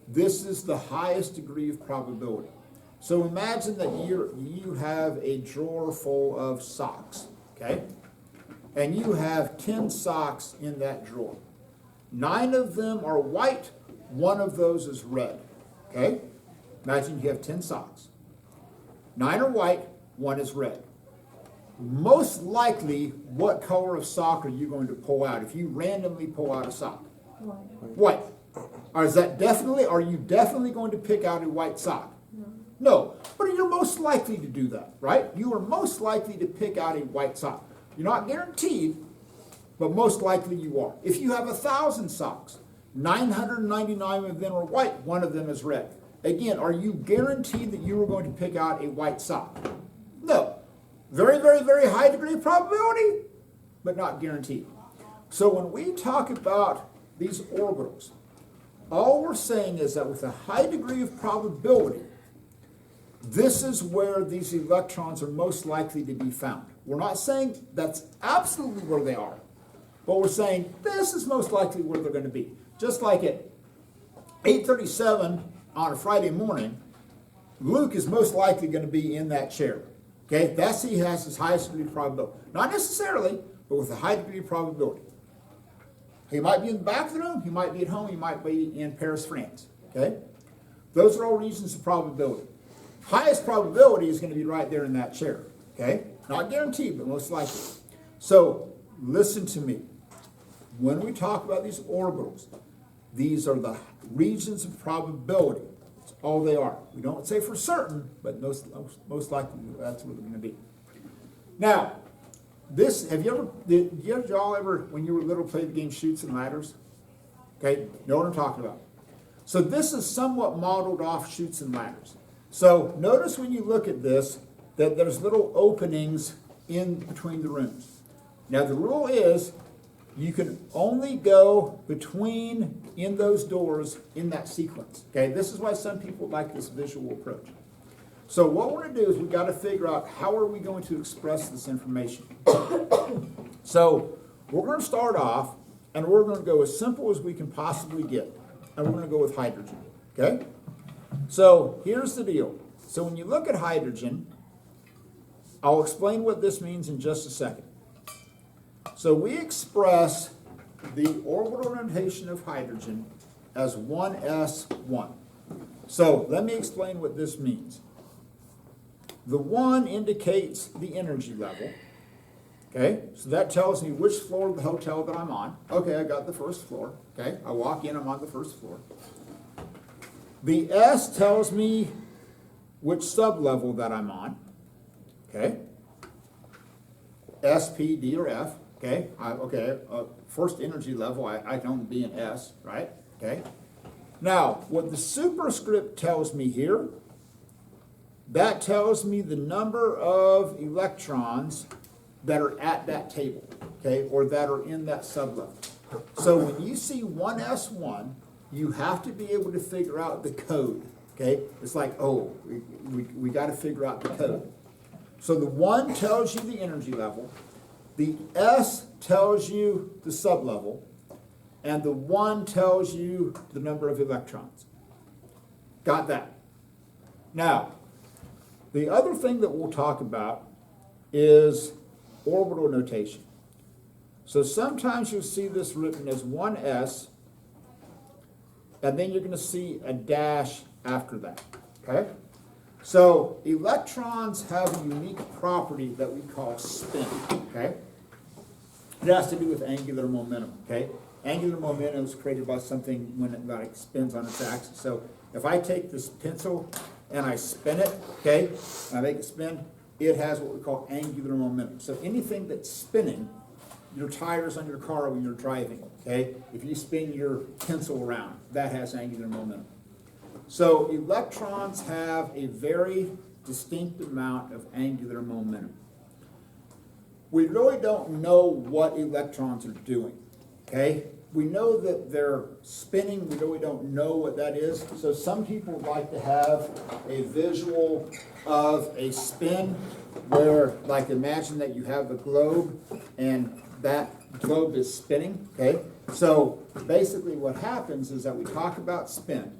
this is the highest degree of probability. So imagine that you have a drawer full of socks, okay? And you have 10 socks in that drawer. 9 of them are white, 1 of those is red, okay? Imagine you have 10 socks. 9 are white, 1 is red. Most likely, what color of sock are you going to pull out if you randomly pull out a sock? White. Are you definitely going to pick out a white sock? No, but you're most likely to do that, right? You are most likely to pick out a white sock. You're not guaranteed, but most likely you are. If you have 1,000 socks, 999 of them are white, 1 of them is red. Again, are you guaranteed that you are going to pick out a white sock? No. Very, very, very high degree of probability, but not guaranteed. So when we talk about these orbitals, all we're saying is that with a high degree of probability, this is where these electrons are most likely to be found. We're not saying that's absolutely where they are, but we're saying this is most likely where they're going to be. Just like at 8:37 on a Friday morning, Luke is most likely going to be in that chair. Okay, he has his highest degree of probability. Not necessarily, but with a high degree of probability. He might be in the back of the room, he might be at home, he might be in Paris, France. Okay? Those are all regions of probability. Highest probability is going to be right there in that chair. Okay? Not guaranteed, but most likely. So, listen to me. When we talk about these orbitals, these are the regions of probability. That's all they are. We don't say for certain, but most likely that's what they're going to be. Now, did y'all ever, when you were little, play the game Chutes and Ladders? Okay, know what I'm talking about. So this is somewhat modeled off Chutes and Ladders. So notice when you look at this, that there's little openings in between the rooms. Now the rule is, you can only go in those doors in that sequence. Okay, this is why some people like this visual approach. So what we're going to do is we've got to figure out how are we going to express this information. So we're going to start off, and we're going to go as simple as we can possibly get. And we're going to go with hydrogen. Okay? So here's the deal. So when you look at hydrogen, I'll explain what this means in just a second. So we express the orbital notation of hydrogen as 1s1. So let me explain what this means. The 1 indicates the energy level. Okay, so that tells me which floor of the hotel that I'm on. Okay, I got the first floor. Okay, I walk in, I'm on the first floor. The S tells me which sublevel that I'm on. Okay, S, P, D, or F. Okay, first energy level, I can only be an S, right? Okay. Now, what the superscript tells me here, that tells me the number of electrons that are at that table, okay, or that are in that sublevel. So when you see 1s1, you have to be able to figure out the code, okay? It's like, oh, we got to figure out the code. So the 1 tells you the energy level, the S tells you the sublevel, and the 1 tells you the number of electrons. Got that? Now, the other thing that we'll talk about is orbital notation. So sometimes you'll see this written as 1s, and then you're going to see a dash after that, okay? So electrons have a unique property that we call spin, okay? It has to do with angular momentum, okay? Angular momentum is created by something when it like spins on its axis. So if I take this pencil and I spin it, okay, and I make it spin, it has what we call angular momentum. So anything that's spinning, your tires on your car when you're driving, okay, if you spin your pencil around, that has angular momentum. So electrons have a very distinct amount of angular momentum. We really don't know what electrons are doing, okay? We know that they're spinning, we really don't know what that is. So some people like to have a visual of a spin where, like, imagine that you have a globe and that globe is spinning, okay? So basically what happens is that we talk about spin.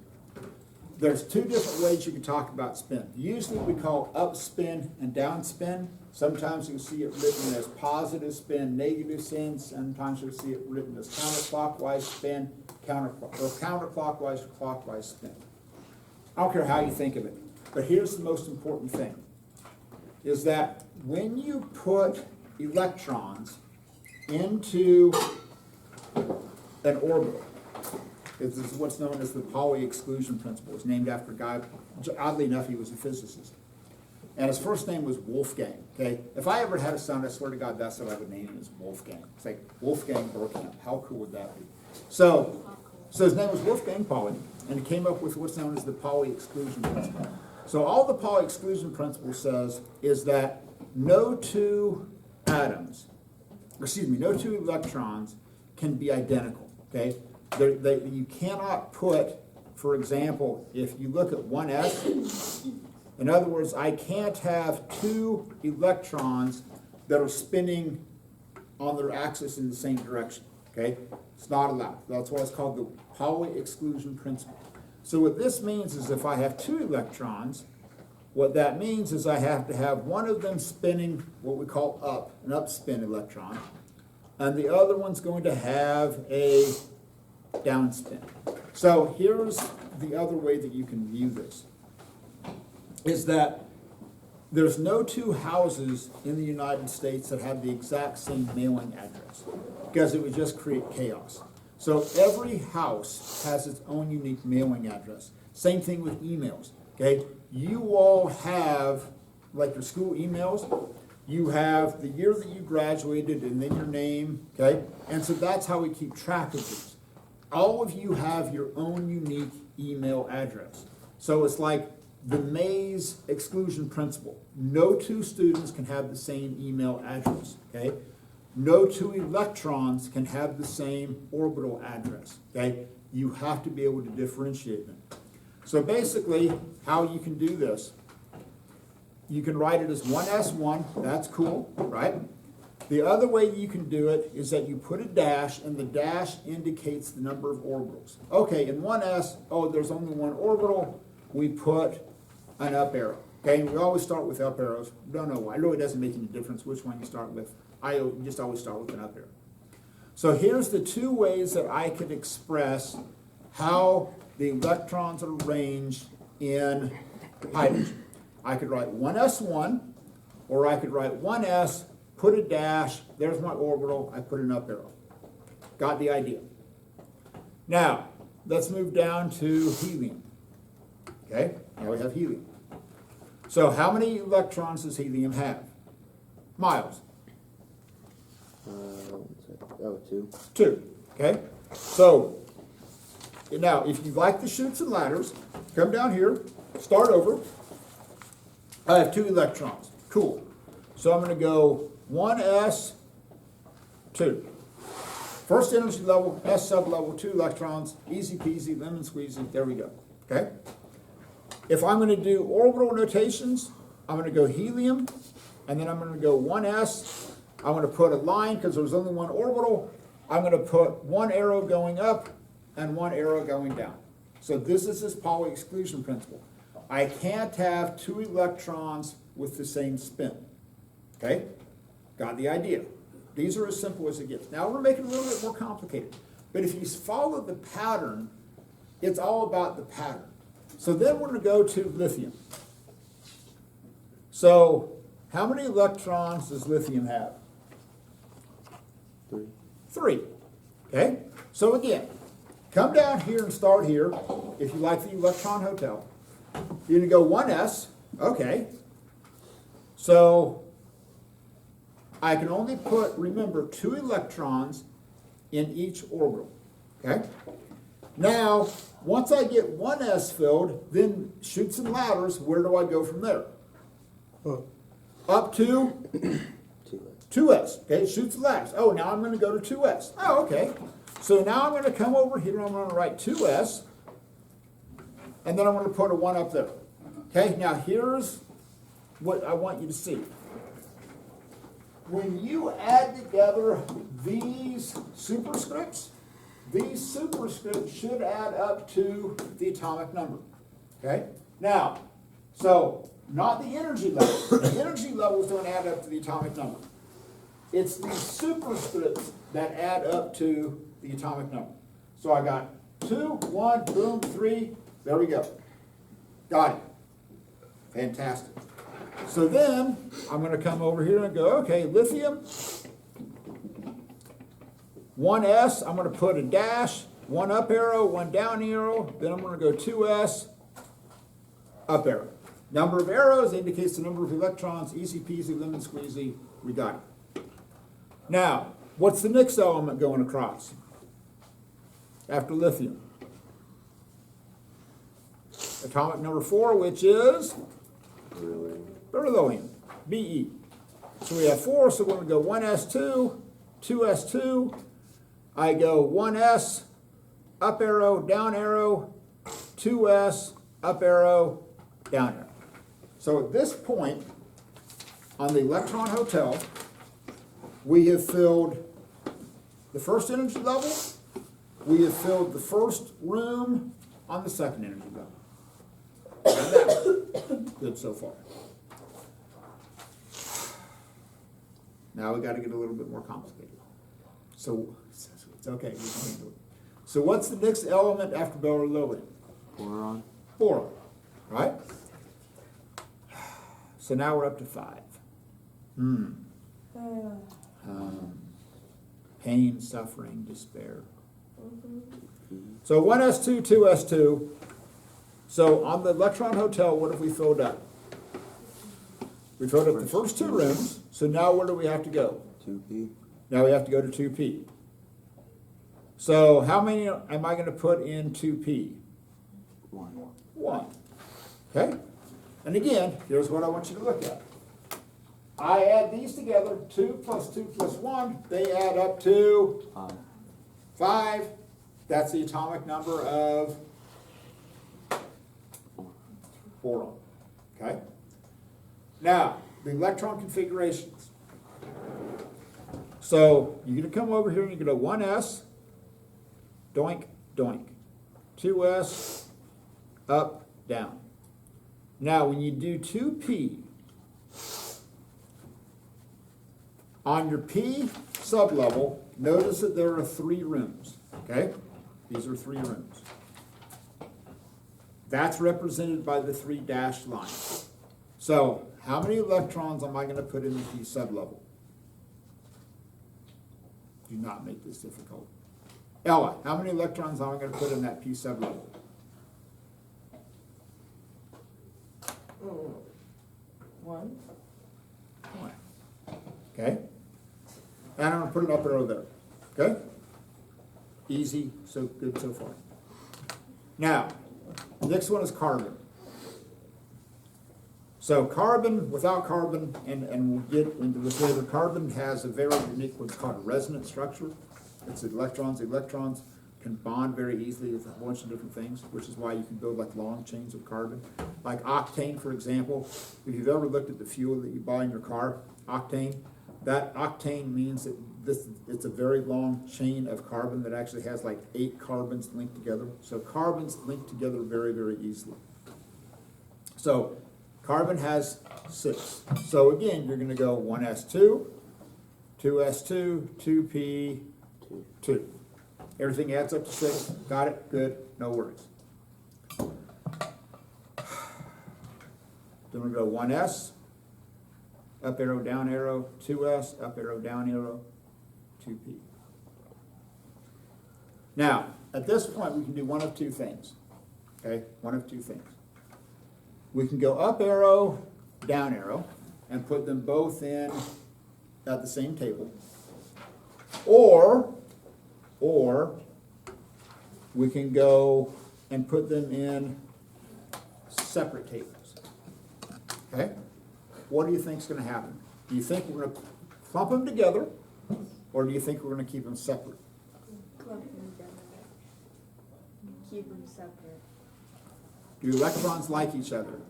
There's two different ways you can talk about spin. Usually we call up spin and down spin. Sometimes you see it written as positive spin, negative spin. Sometimes you'll see it written as counterclockwise spin, counterclockwise or clockwise spin. I don't care how you think of it. But here's the most important thing, is that when you put electrons into an orbital, this is what's known as the Pauli exclusion principle. It's named after a guy, oddly enough, he was a physicist. And his first name was Wolfgang, okay? If I ever had a son, I swear to God, that's what I would name him, is Wolfgang. It's like Wolfgang Burkamp. How cool would that be? So his name was Wolfgang Pauli, and he came up with what's known as the Pauli exclusion principle. So all the Pauli exclusion principle says is that no two electrons can be identical, okay? You cannot put, for example, if you look at 1s, in other words, I can't have two electrons that are spinning on their axis in the same direction, okay? It's not allowed. That's why it's called the Pauli exclusion principle. So what this means is if I have two electrons, what that means is I have to have one of them spinning what we call up, an upspin electron, and the other one's going to have a downspin. So here's the other way that you can view this, is that there's no two houses in the United States that have the exact same mailing address, because it would just create chaos. So every house has its own unique mailing address. Same thing with emails, okay? You all have, like your school emails, you have the year that you graduated and then your name, okay? And so that's how we keep track of these. All of you have your own unique email address. So it's like the Mays exclusion principle. No two students can have the same email address, okay? No two electrons can have the same orbital address, okay? You have to be able to differentiate them. So basically, how you can do this, you can write it as 1s1, that's cool, right? The other way you can do it is that you put a dash, and the dash indicates the number of orbitals. Okay, in 1s, oh, there's only one orbital. we put an up arrow. Okay, and we always start with up arrows. Don't know why. It really doesn't make any difference which one you start with. I just always start with an up arrow. So here's the two ways that I could express how the electrons are arranged in hydrogen. I could write 1s1, or I could write 1s, put a dash, there's my orbital, I put an up arrow. Got the idea. Now, let's move down to helium. Okay, now we have helium. So how many electrons does helium have? Miles? Oh, 2. 2. Okay, so now if you like the chutes and ladders, come down here, start over. I have 2 electrons. Cool. So I'm going to go 1s, 2. First energy level, S sublevel, 2 electrons, easy peasy, lemon squeezy, there we go. Okay? If I'm going to do orbital notations, I'm going to go helium, and then I'm going to go 1s. I'm going to put a line, because there's only one orbital. I'm going to put 1 arrow going up and 1 arrow going down. So this is this Pauli exclusion principle. I can't have 2 electrons with the same spin. Okay? Got the idea. These are as simple as it gets. Now we're making it a little bit more complicated. But if you follow the pattern, it's all about the pattern. So then we're going to go to lithium. So how many electrons does lithium have? 3. 3. Okay? So again, come down here and start here, if you like the Electron Hotel. You're going to go 1s. Okay. So I can only put, remember, 2 electrons in each orbital. Okay? Now, once I get 1s filled, then chutes and ladders, where do I go from there? Up to 2s. Okay, chutes and ladders. Oh, now I'm going to go to 2s. Oh, okay. So now I'm going to come over here and I'm going to write 2s, and then I'm going to put a 1 up there. Okay, now here's what I want you to see. When you add together these superscripts should add up to the atomic number. Okay? Now, so not the energy levels. The energy levels don't add up to the atomic number. It's the superscripts that add up to the atomic number. So I got 2, 1, boom, 3, there we go. Got it. Fantastic. So then, I'm going to come over here and go, okay, lithium, 1s, I'm going to put a dash, 1 up arrow, 1 down arrow, then I'm going to go 2s, up arrow. Number of arrows indicates the number of electrons, easy peasy, lemon squeezy, we got it. Now, what's the next element going across after lithium? Atomic number 4, which is beryllium, Be. So we have 4, so we're going to go 1s2, 2s2. I go 1s, up arrow, down arrow, 2s, up arrow, down arrow. So at this point, on the Electron Hotel, we have filled the first energy level, we have filled the first room on the second energy level. And that's good so far. Now we got to get a little bit more complicated. So it's okay, we can handle it. So what's the next element after beryllium? Boron. Boron, right? So now we're up to 5. Pain, suffering, despair. So 1s2, 2s2. So on the Electron Hotel, what have we filled up? We filled up the first 2 rooms. So now where do we have to go? 2p. Now we have to go to 2p. So how many am I going to put in 2p? 1. Okay? And again, here's what I want you to look at. I add these together, 2 plus 2 plus 1, they add up to 5. That's the atomic number of boron. Okay? Now, the electron configurations. So you're going to come over here and you're going to go 1s, doink, doink. 2s, up, down. Now, when you do 2p, on your p sublevel, notice that there are 3 rooms, okay? These are 3 rooms. That's represented by the 3 dashed lines. So, how many electrons am I going to put in the p sublevel? Do not make this difficult. Ella, how many electrons am I going to put in that p sublevel? 1. 1. Okay? And I'm going to put an up arrow there. Okay? Easy, so good so far. Now, the next one is carbon. So carbon, without carbon, and we'll get into this later, carbon has a very unique what's called a resonant structure. It's electrons. Electrons can bond very easily with a bunch of different things, which is why you can build like long chains of carbon. Like octane, for example. If you've ever looked at the fuel that you buy in your car, octane, that octane means that it's a very long chain of carbon that actually has like 8 carbons linked together. So carbons link together very, very easily. So carbon has 6. So again, you're going to go 1s2, 2s2, 2p, 2. Everything adds up to 6. Got it? Good. No worries. Then we go 1s, up arrow, down arrow, 2s, up arrow, down arrow, 2p. Now, at this point, we can do one of 2 things. Okay? One of 2 things. We can go up arrow, down arrow, and put them both in at the same table. Or we can go and put them in separate tables. Okay? What do you think is going to happen? Do you think we're going to clump them together, or do you think we're going to keep them separate? Clump them together. Keep them separate. Do electrons like each other?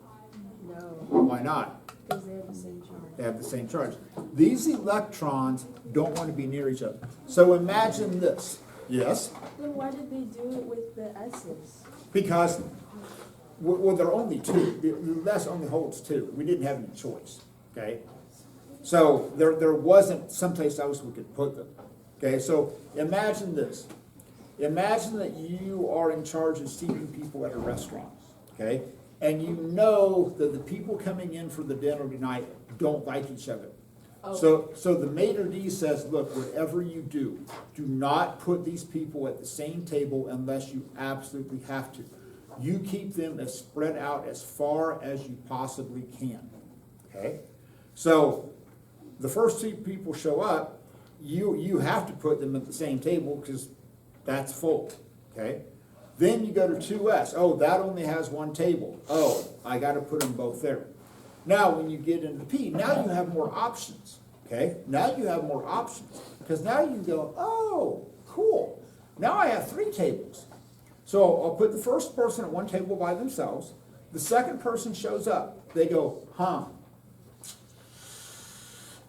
No, Why not? because they have the same charge. They have the same charge. These electrons don't want to be near each other. So imagine this. Yes? Then why did they do it with the S's? Because, well, there are only 2. The S only holds 2. We didn't have any choice. Okay? So there wasn't someplace else we could put them. Okay? So imagine this. Imagine that you are in charge of seating people at a restaurant. Okay? And you know that the people coming in for the dinner tonight don't like each other. Oh. So the maitre d' says, look, whatever you do not put these people at the same table unless you absolutely have to. You keep them as spread out as far as you possibly can. Okay? So the first 2 people show up, you have to put them at the same table because that's full. Okay? Then you go to 2s. Oh, that only has 1 table. Oh, I got to put them both there. Now, when you get into P, now you have more options. Okay? Now you have more options. Because now you can go, oh, cool. Now I have 3 tables. So I'll put the first person at one table by themselves. The second person shows up. They go, huh,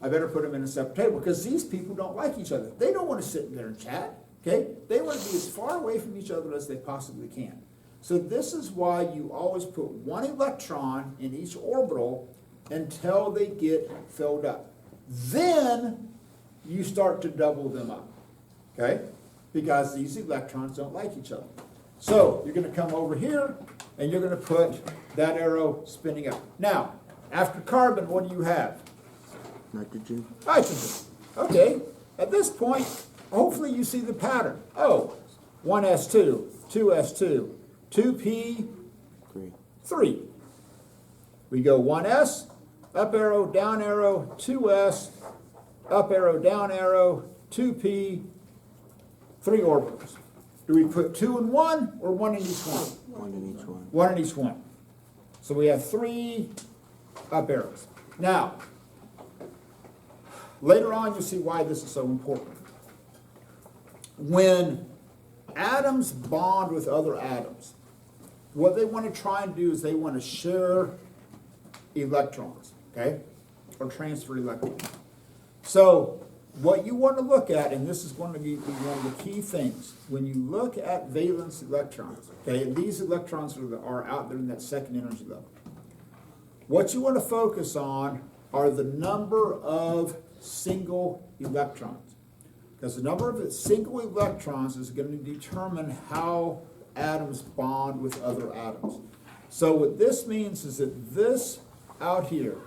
I better put them in a separate table because these people don't like each other. They don't want to sit there and chat. Okay? They want to be as far away from each other as they possibly can. So this is why you always put 1 electron in each orbital until they get filled up. Then you start to double them up. Okay? Because these electrons don't like each other. So you're going to come over here and you're going to put that arrow spinning up. Now, after carbon, what do you have? Nitrogen. Nitrogen. Okay. At this point, hopefully you see the pattern. Oh, 1s2, 2s2, 2p, 3. We go 1s, up arrow, down arrow, 2s, up arrow, down arrow, 2p, 3 orbitals. Do we put 2 in 1 or 1 in each one? 1 in each one. 1 in each one. So we have 3 up arrows. Now, later on you'll see why this is so important. When atoms bond with other atoms, what they want to try and do is they want to share electrons, okay? Or transfer electrons. So what you want to look at, and this is going to be one of the key things, when you look at valence electrons, okay, and these electrons are out there in that second energy level. what you want to focus on are the number of single electrons. Because the number of single electrons is going to determine how atoms bond with other atoms. So what this means is that this out here,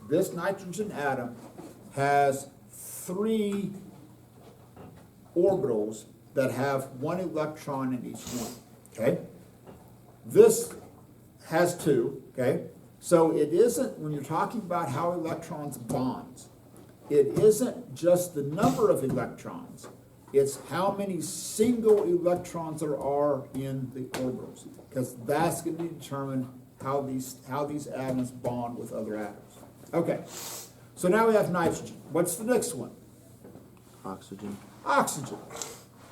this nitrogen atom, has 3 orbitals that have 1 electron in each one, okay? This has 2, okay? So it isn't, when you're talking about how electrons bond, it isn't just the number of electrons, it's how many single electrons there are in the orbitals, because that's going to determine how these atoms bond with other atoms. Okay, so now we have nitrogen. What's the next one? Oxygen. Oxygen.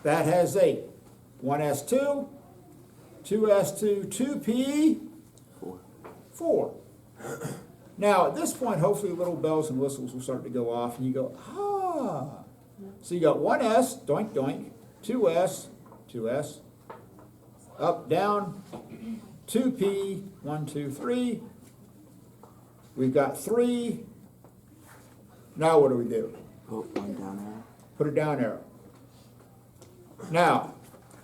That has 8. 1s2, 2s2, 2p, 4. 4. Now, at this point, hopefully little bells and whistles will start to go off, and you go, ah. So you got 1s, doink, doink, 2s, 2s, up, down, 2p, 1, 2, 3. We've got 3. Now what do we do? Put 1 down arrow. Put a down arrow. Now,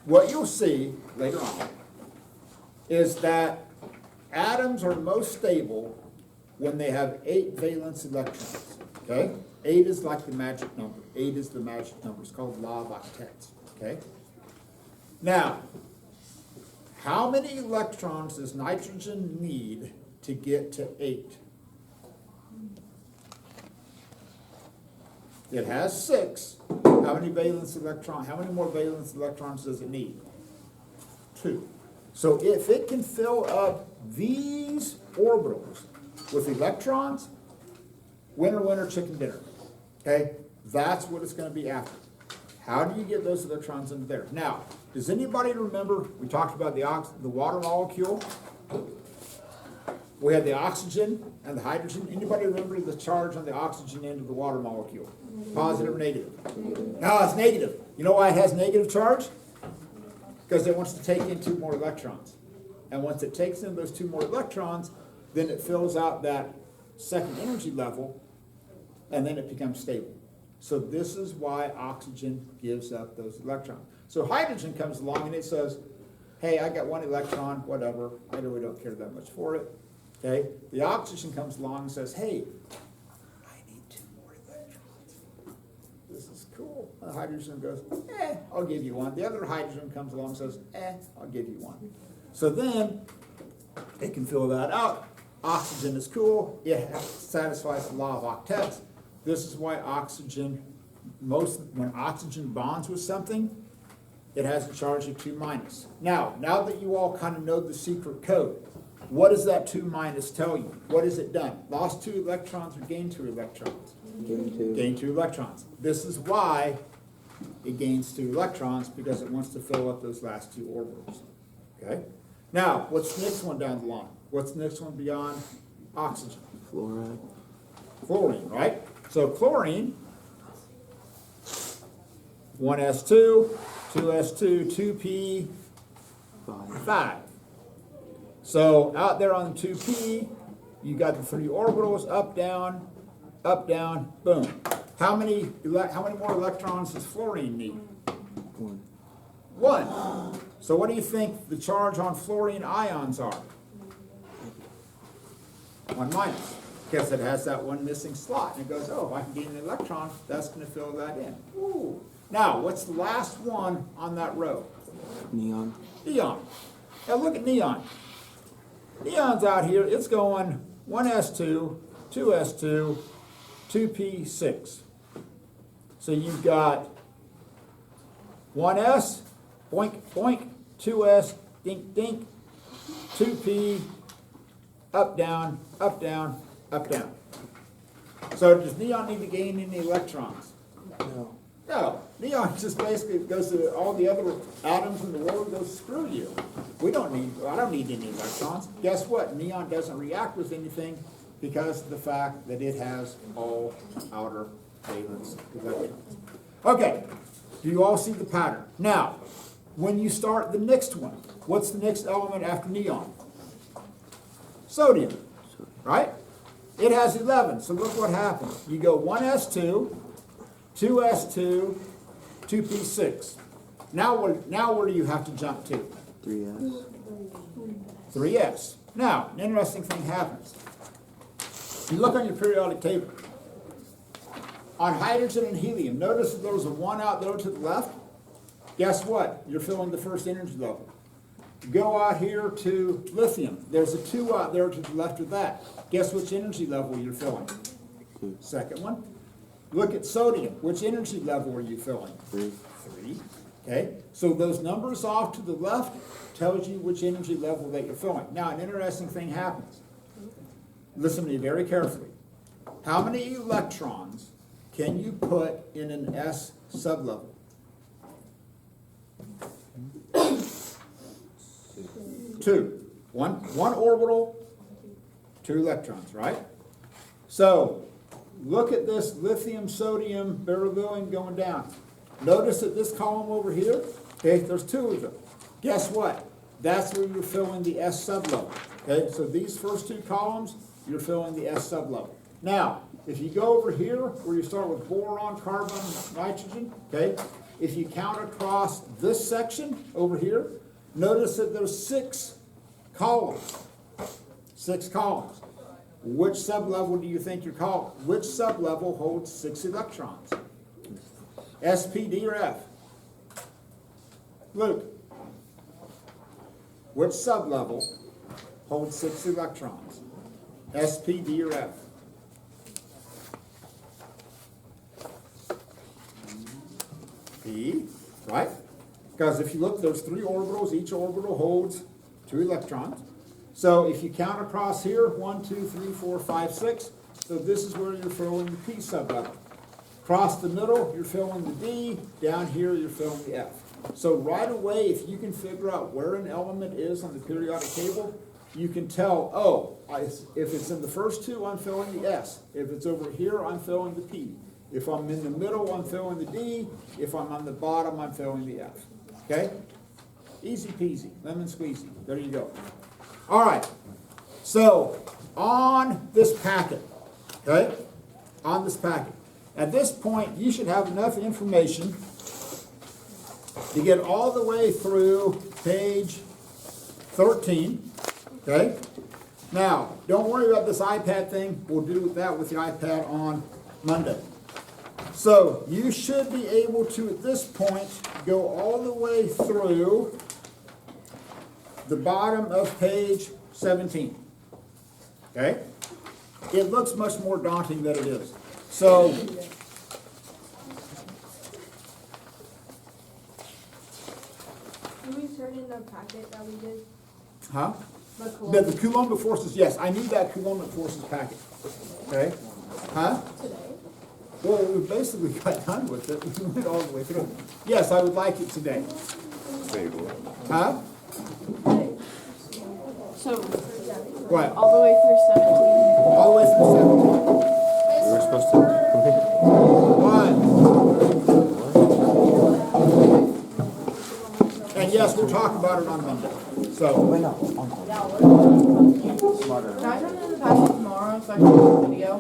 what you'll see later on is that atoms are most stable when they have 8 valence electrons, okay? 8 is like the magic number. 8 is the magic number. It's called law of octets, okay? Now, how many electrons does nitrogen need to get to 8? It has 6. How many more valence electrons does it need? 2. So if it can fill up these orbitals with electrons, winner, winner, chicken dinner. Okay? That's what it's going to be after. How do you get those electrons into there? Now, does anybody remember, we talked about the water molecule? We had the oxygen and the hydrogen. Anybody remember the charge on the oxygen end of the water molecule? Positive or negative? No, it's negative. You know why it has negative charge? Because it wants to take in 2 more electrons. And once it takes in those 2 more electrons, then it fills out that second energy level, and then it becomes stable. So this is why oxygen gives up those electrons. So hydrogen comes along and it says, hey, I got 1 electron, whatever. I really don't care that much for it. Okay? The oxygen comes along and says, hey, I need 2 more electrons. This is cool. The hydrogen goes, I'll give you 1. The other hydrogen comes along and says, I'll give you 1. So then it can fill that out. Oxygen is cool. It satisfies the law of octets. This is why oxygen, when oxygen bonds with something, it has a charge of 2 minus. Now that you all kind of know the secret code, what does that 2 minus tell you? What has it done? Lost 2 electrons or gained 2 electrons? Gain 2. Gained 2 electrons. This is why it gains 2 electrons, because it wants to fill up those last 2 orbitals. Okay? Now, what's the next one down the line? What's the next one beyond oxygen? Fluoride. Fluorine, right? So chlorine, 1s2, 2s2, 2p, 5. So out there on the 2p, you got the 3 orbitals, up, down, boom. How many more electrons does fluorine need? 1. 1. So what do you think the charge on fluorine ions are? 1 minus. Because it has that 1 missing slot. And it goes, if I can gain an electron, that's going to fill that in. Ooh. Now, what's the last one on that row? Neon. Neon. Now look at neon. Neon's out here. It's going 1s2, 2s2, 2p6. So you've got 1s, boink, boink, 2s, dink, dink, 2p, up, down, up, down, up, down. So does neon need to gain any electrons? No. No. Neon just basically goes to all the other atoms in the world and goes, screw you. I don't need any electrons. Guess what? Neon doesn't react with anything because of the fact that it has all outer valence electrons. Okay. Do you all see the pattern? Now, when you start the next one, what's the next element after neon? Sodium. right? It has 11, so look what happens. You go 1s2, 2s2, 2p6. Now where do you have to jump to? 3s. 3s. Now, an interesting thing happens. You look on your periodic table. On hydrogen and helium, notice that there was a 1 out there to the left. Guess what? You're filling the first energy level. Go out here to lithium. There's a 2 out there to the left of that. Guess which energy level you're filling? 2. Second one. Look at sodium. Which energy level are you filling? 3. 3. Okay, so those numbers off to the left tells you which energy level that you're filling. Now, an interesting thing happens. Listen to me very carefully. How many electrons can you put in an S sublevel? 2. One orbital, 2 electrons, right? So, look at this lithium, sodium, beryllium going down. Notice that this column over here, okay, there's 2 of them. Guess what? That's where you're filling the S sublevel. Okay, so these first 2 columns, you're filling the S sublevel. Now, if you go over here, where you start with boron, carbon, nitrogen, okay, if you count across this section over here, notice that there's 6 columns. 6 columns. Which sublevel do you think you're calling? Which sublevel holds 6 electrons? S, P, D, or F? Luke. Which sublevel holds 6 electrons? S, P, D, or F? P, right? Because if you look, there's 3 orbitals. Each orbital holds 2 electrons. So if you count across here, 1, 2, 3, 4, 5, 6. So this is where you're filling the P sublevel. Across the middle, you're filling the D. Down here, you're filling the F. So right away, if you can figure out where an element is on the periodic table, you can tell, oh, if it's in the first 2, I'm filling the S. If it's over here, I'm filling the P. If I'm in the middle, I'm filling the D. If I'm on the bottom, I'm filling the F. Okay? Easy peasy, lemon squeezy. There you go. All right. So on this packet, okay? On this packet. At this point, you should have enough information to get all the way through page 13, okay? Now, don't worry about this iPad thing. We'll do that with the iPad on Monday. So, you should be able to, at this point, go all the way through the bottom of page 17, okay? It looks much more daunting than it is. So, Did we turn in the packet that we did? huh? The The Coulombic forces, yes, I need that Coulombic forces packet, okay? Huh? today? Well, we basically got done with it. We went all the way through. Yes, I would like it today. Huh? So, What? all the way through 17. All the way through 17. We were supposed to. One. And yes, we'll talk about it on Monday. So, Can I turn in the packet tomorrow so I can do the video?